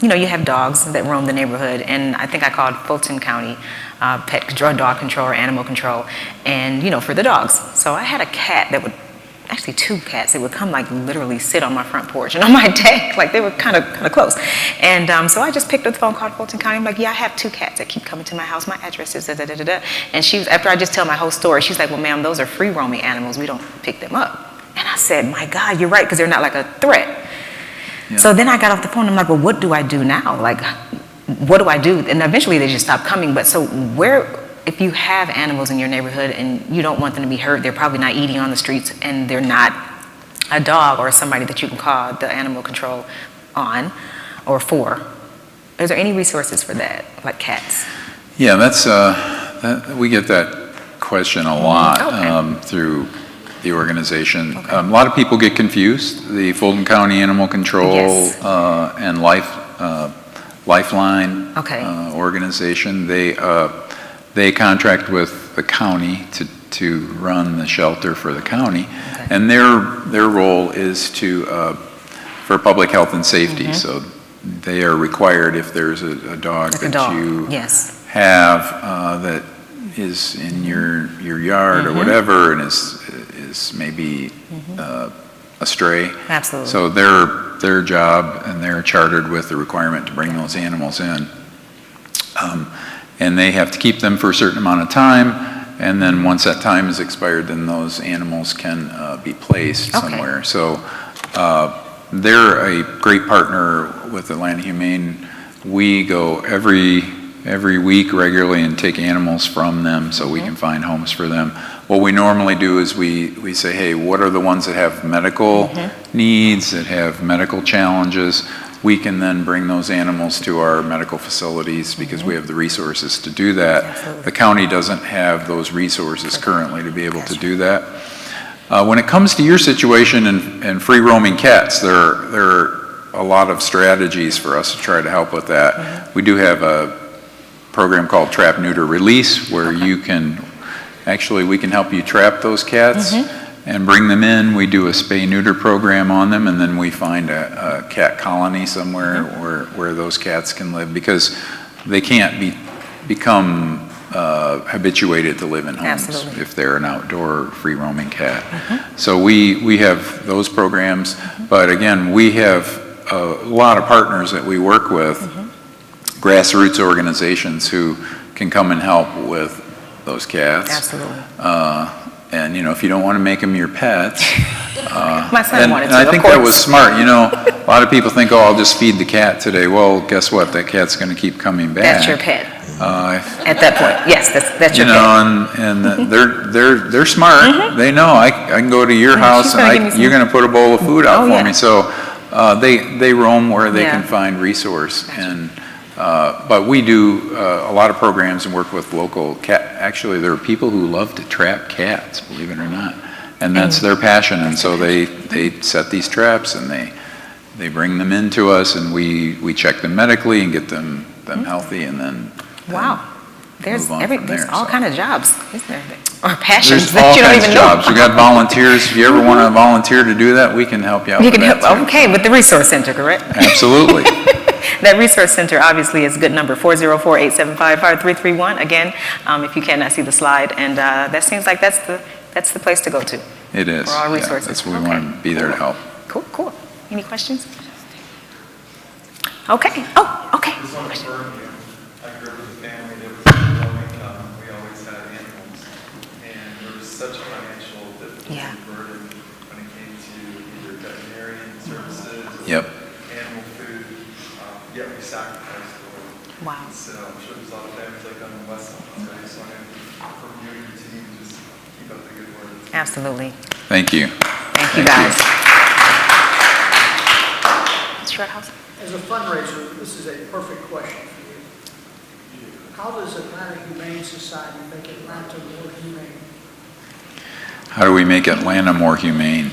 you have dogs that roam the neighborhood, and I think I called Fulton County Pet Control, Dog Control, or Animal Control, and for the dogs. So I had a cat that would, actually two cats, that would come like literally sit on my front porch and on my deck, like they were kind of close. And so I just picked up the phone, called Fulton County. I'm like, yeah, I have two cats that keep coming to my house. My address is da-da-da-da-da. And she was, after I just tell my whole story, she's like, well, ma'am, those are free roaming animals. We don't pick them up. And I said, my God, you're right, because they're not like a threat. Yeah. So then I got off the phone. I'm like, well, what do I do now? Like, what do I do? And eventually they just stopped coming. But so if you have animals in your neighborhood and you don't want them to be hurt, they're probably not eating on the streets, and they're not a dog or somebody that you can call the animal control on or for. Is there any resources for that, like cats? Yeah, we get that question a lot through the organization. A lot of people get confused. The Fulton County Animal Control and Lifeline organization, they contract with the county to run the shelter for the county, and their role is for public health and safety. So they are required, if there's a dog you have that is in your yard or whatever, and is maybe a stray. Absolutely. So their job, and they're chartered with the requirement to bring those animals in. And they have to keep them for a certain amount of time, and then once that time is expired, then those animals can be placed somewhere. So they're a great partner with Atlanta Humane. We go every week regularly and take animals from them so we can find homes for them. What we normally do is we say, hey, what are the ones that have medical needs, that have medical challenges? We can then bring those animals to our medical facilities because we have the resources to do that. Absolutely. The county doesn't have those resources currently to be able to do that. When it comes to your situation and free roaming cats, there are a lot of strategies for us to try to help with that. We do have a program called Trap, Neuter, Release, where we can help you trap those cats and bring them in. We do a spay-neuter program on them, and then we find a cat colony somewhere where those cats can live, because they can't become habituated to live in homes Absolutely. if they're an outdoor free roaming cat. So we have those programs, but again, we have a lot of partners that we work with, grassroots organizations who can come and help with those cats. Absolutely. And if you don't want to make them your pets, My son wanted to, I of think that course. was smart. A lot of people think, oh, I'll just feed the cat today. Well, guess what? That cat's going to keep coming back. That's your pet. At that point, yes, that's your pet. And they're smart. They know I can go to your house she's gonna give me some- you're going to put a bowl of food out Oh, for yeah. me. So they roam where they Yeah. can find resource. And but we do a lot of programs and work with local cat. Actually, there are people who love to trap cats, believe it or not, and that's their passion. And so they set these traps and they bring them into us, and we check them medically and get them healthy, and then Wow. There's move on from there's there, all so. kind of jobs, isn't there? Or passions there's all that you don't kinds even of know. jobs. We got volunteers. If you ever want to volunteer to do that, we can help you out. You with can that help, too. okay, with the Resource Center, correct? Absolutely. That Resource Center obviously is a good number, 404-875-5331. Again, if you cannot see the slide, and that seems like that's the place to go to. It is. For all Yeah, resources. that's what we want to be there to help. Cool. Any questions? Okay. Oh, okay. I grew up with a family that was low income. We always had animals. And there was such a financial difficulty burden when it came to either veterinarian services or Yep. animal food. Yet we sacrificed for it. Wow. So I'm sure there's a lot of families like on the West Side. So I just wanted from you and your team to just keep up the good work. Absolutely. Thank you. Thank you, guys. Short house. As a fundraiser, this is a perfect question for you. How does Atlanta Humane Society make Atlanta more humane? How do we make Atlanta more humane?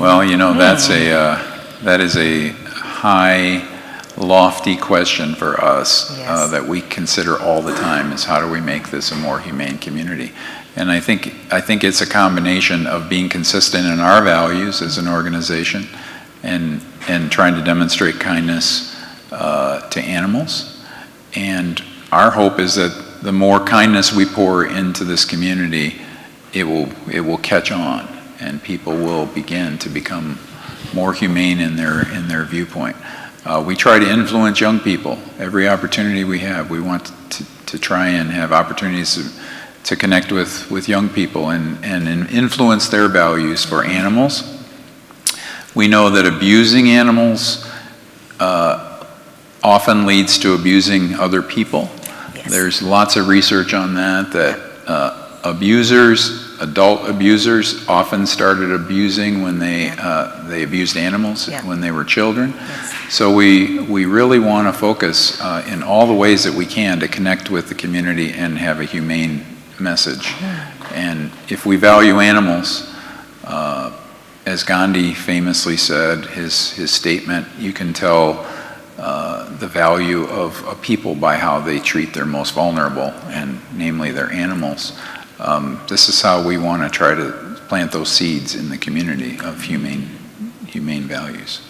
Well, that is a high, lofty question for us that we consider all the time, is how do we make this a more humane community? And I think it's a combination of being consistent in our values as an organization and trying to demonstrate kindness to animals. And our hope is that the more kindness we pour into this community, it will catch on, and people will begin to become more humane in their viewpoint. We try to influence young people every opportunity we have. We want to try and have opportunities to connect with young people and influence their values for animals. We know that abusing animals often leads to abusing other people. There's lots of research on that adult abusers often started abusing when they abused animals when they were children. So we really want to focus in all the ways that we can to connect with the community and have a humane message. And if we value animals, as Gandhi famously said, his statement, you can tell the value of a people by how they treat their most vulnerable, and namely their animals. This is how we want to try to plant those seeds in the community of humane values.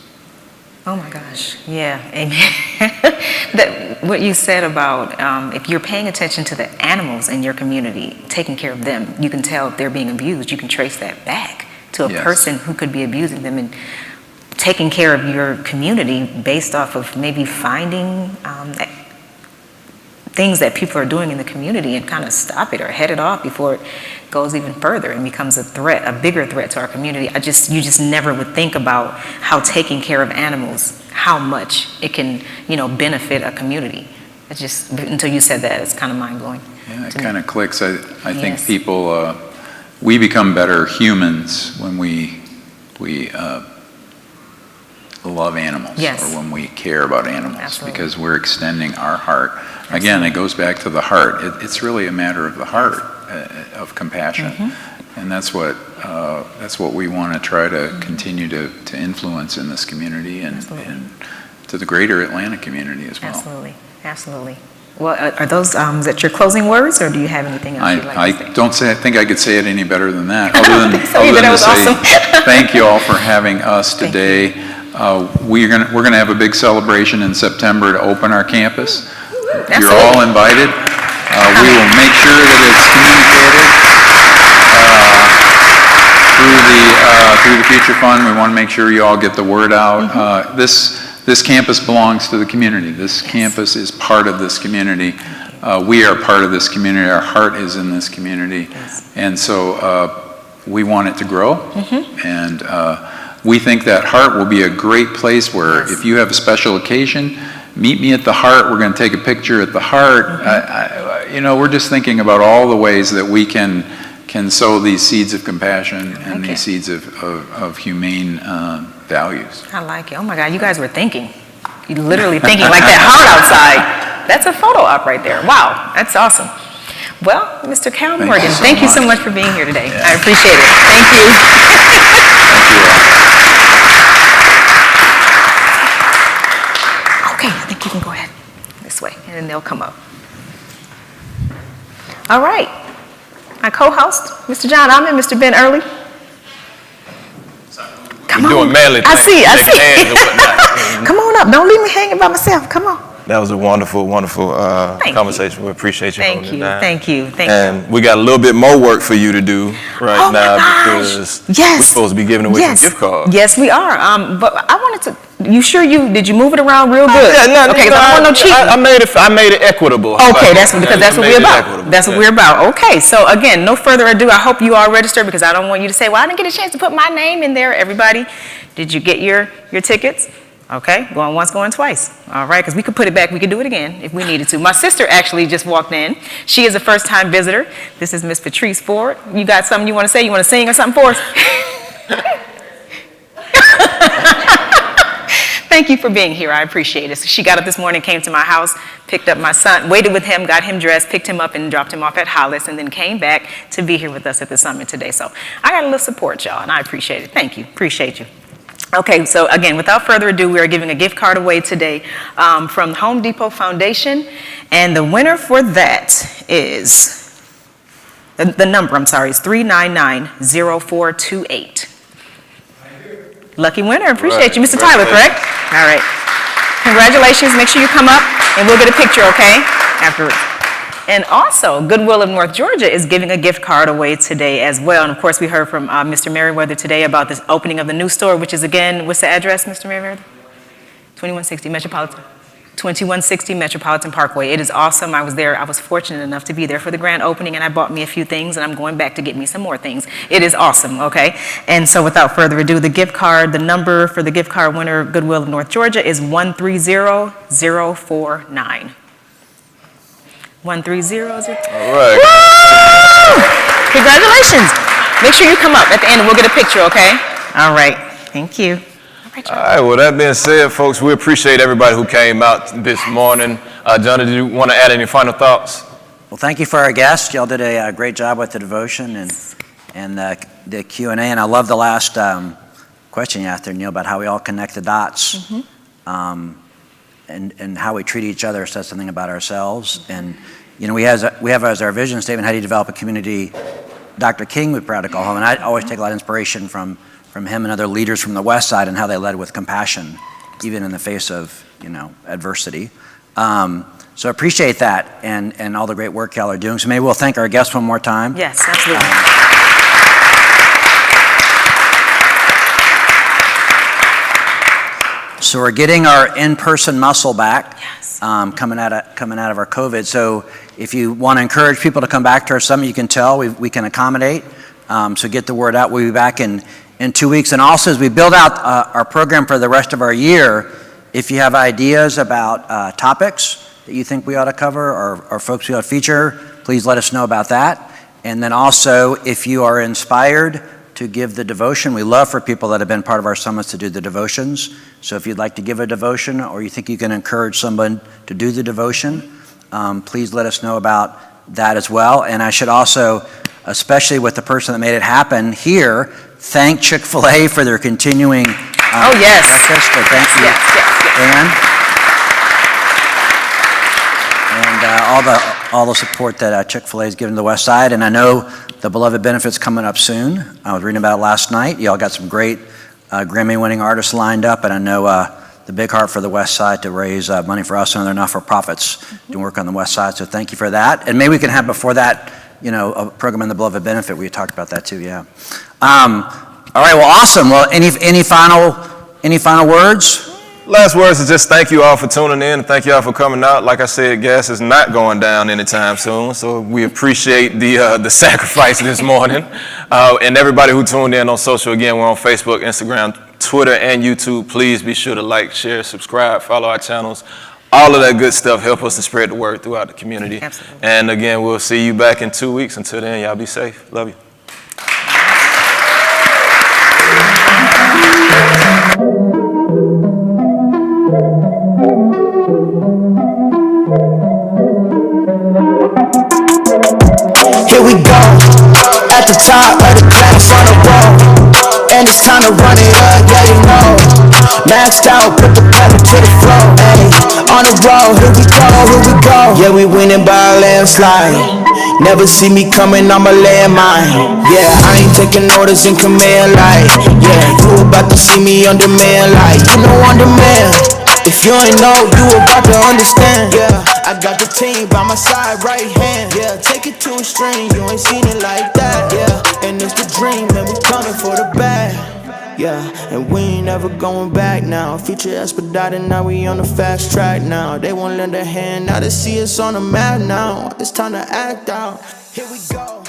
Oh my gosh, yeah, amen. What you said about if you're paying attention to the animals in your community, taking care of them, you can tell if they're being abused. You can trace that back to a person who could be abusing them, and taking care of your community based off of maybe finding things that people are doing in the community and kind of stop it or head it off before it goes even further and becomes a threat, a bigger threat to our community. You just never would think about how taking care of animals, how much it can, benefit a community. It's just, until you said that, it's kind of mind-blowing. Yeah, it kind of clicks. I think people, we become better humans when we love animals, or when we care about animals, because we're extending our heart. Again, it goes back to the heart. It's really a matter of the heart, of compassion, and that's what we want to try to continue to influence in this community and to the greater Atlanta community as well. Absolutely. Well, are those is that your closing words, or do you have anything else you'd like to say? I think I could say it any better than that, other than to awesome. say thank you all for having us today. We're gonna have a big celebration in September to open our campus. You're all invited. We will make sure that it's communicated through the Future Fund. We want to make sure you all get the word out. This campus belongs to the community. This campus is part of this community. We are part of this community. Our heart is in this community. And so we want it to grow. And we think that heart will be a great place where if you have a special occasion, meet me at the heart. We're going to take a picture at the heart. We're just thinking about all the ways that we can sow these seeds of compassion and these seeds of humane values. I like it. Oh my God, you guys were thinking. You're literally thinking like that heart outside. That's a photo op right there. Wow, that's awesome. Well, Mr. Cal Morgan, thank you so much for being here today. I appreciate it. Thank you. Okay, I think you can go ahead this way, and then they'll come up. All right. My co-host, Mr. John Ahmann, Mr. Ben Earley. Come on. Doing manly things. I see. Come on up. Don't leave me hanging by myself. Come on. That was a wonderful, wonderful conversation. We appreciate you holding it down. Thank you. And we got a little bit more work for you to do now because we're supposed to be giving away some gift cards. Yes, we are. But I wanted to. Did you move it around real good? Okay, because I don't want no cheating. I made it equitable. Okay, that's what we're about. That's what we're about. Okay, so again, no further ado. I hope you all registered because I don't want you to say, "Well, I didn't get a chance to put my name in there." Everybody, did you get your tickets? Okay, going once, going twice. All right, because we could put it back. We could do it again if we needed to. My sister actually just walked in. She is a first-time visitor. This is Miss Patrice Ford. You got something you want to say? You want to sing or something for us? Thank you for being here. I appreciate it. So she got up this morning, came to my house, picked up my son, waited with him, got him dressed, picked him up and dropped him off at Hollis, and then came back to be here with us at the summit today. So I got a little support, y'all, and I appreciate it. Thank you. Appreciate you. Okay, so again, without further ado, we are giving a gift card away today from the Home Depot Foundation, and the winner for that is, the number, I'm sorry, is 3990428. Lucky winner, appreciate you. Mr. Tyler, correct? All right. Congratulations, make sure you come up, and we'll get a picture, okay, afterwards. And also, Goodwill of North Georgia is giving a gift card away today as well. And of course, we heard from Mr. Merriweather today about this opening of the new store, which is again, what's the address, Mr. Merriweather? 2160 Metropolitan Parkway. It is awesome. I was there. I was fortunate enough to be there for the grand opening, and I bought me a few things, and I'm going back to get me some more things. It is awesome, okay? And so without further ado, the gift card, the number for the gift card winner, Goodwill of North Georgia, is 130049. 1300. All right. Woo! Congratulations. Make sure you come up at the end and we'll get a picture, okay? All right. Thank you. All right, well, that being said, folks, we appreciate everybody who came out this morning. John, did you want to add any final thoughts? Well, thank you for our guests. Y'all did a great job with the devotion and the Q&A. And I love the last question you asked there, Neil, about how we all connect the dots. And how we treat each other says something about ourselves. And, we have as our vision statement, how do you develop a community Dr. King would proud to call home. And I always take a lot of inspiration from him and other leaders from the West Side and how they led with compassion, even in the face of, adversity. So appreciate that and all the great work y'all are doing. So maybe we'll thank our guests one more time. Yes, absolutely. So we're getting our in-person muscle back, coming out of our COVID. So if you want to encourage people to come back to our summit, you can tell we can accommodate. So get the word out. We'll be back in 2 weeks. And also, as we build out our program for the rest of our year, if you have ideas about topics that you think we ought to cover or folks we ought to feature, please let us know about that. And then also, if you are inspired to give the devotion, we love for people that have been part of our summits to do the devotions. So if you'd like to give a devotion or you think you can encourage someone to do the devotion, please let us know about that as well. And I should also, especially with the person that made it happen here, thank Chick-fil-A for their continuing breakfast. So thank you, Ann. And all the support that Chick-fil-A has given to the West Side. And I know the Beloved Benefit's coming up soon. I was reading about it last night. Y'all got some great Grammy-winning artists lined up, and I know the the big heart for the West Side to raise money for us and other not-for-profits doing work on the West Side. So thank you for that. And maybe we can have before that, a program in the Beloved Benefit. We talked about that too, yeah. All right, well, awesome. Well, any final words? Last words is just thank you all for tuning in and thank you all for coming out. Like I said, gas is not going down anytime soon, so we appreciate the sacrifice this morning. And everybody who tuned in on social, again, we're on Facebook, Instagram, Twitter, and YouTube. Please be sure to like, share, subscribe, follow our channels. All of that good stuff help us to spread the word throughout the community. Absolutely. And again, we'll see you back in 2 weeks. Until then, y'all be safe. Love you. Here we go, at the top of the class on the road, and it's time to run it up, yeah you know. Maxed out, put the pedal to the floor, ayy. On the road, here we go. Yeah, we winning by a landslide. Never see me coming, I'm a landmine. Yeah, I ain't taking orders in command like. Yeah, you about to see me on demand like. You know on demand. If you ain't know, you about to understand. Yeah, I got the team by my side, right hand. Yeah, take it to a string, you ain't seen it like that. Yeah, and it's the dream, and we coming for the bag. Yeah, and we ain't never going back now. Future expedited, now we on the fast track now. They won't lend a hand, now they see us on the map now. It's time to act out. Here we go.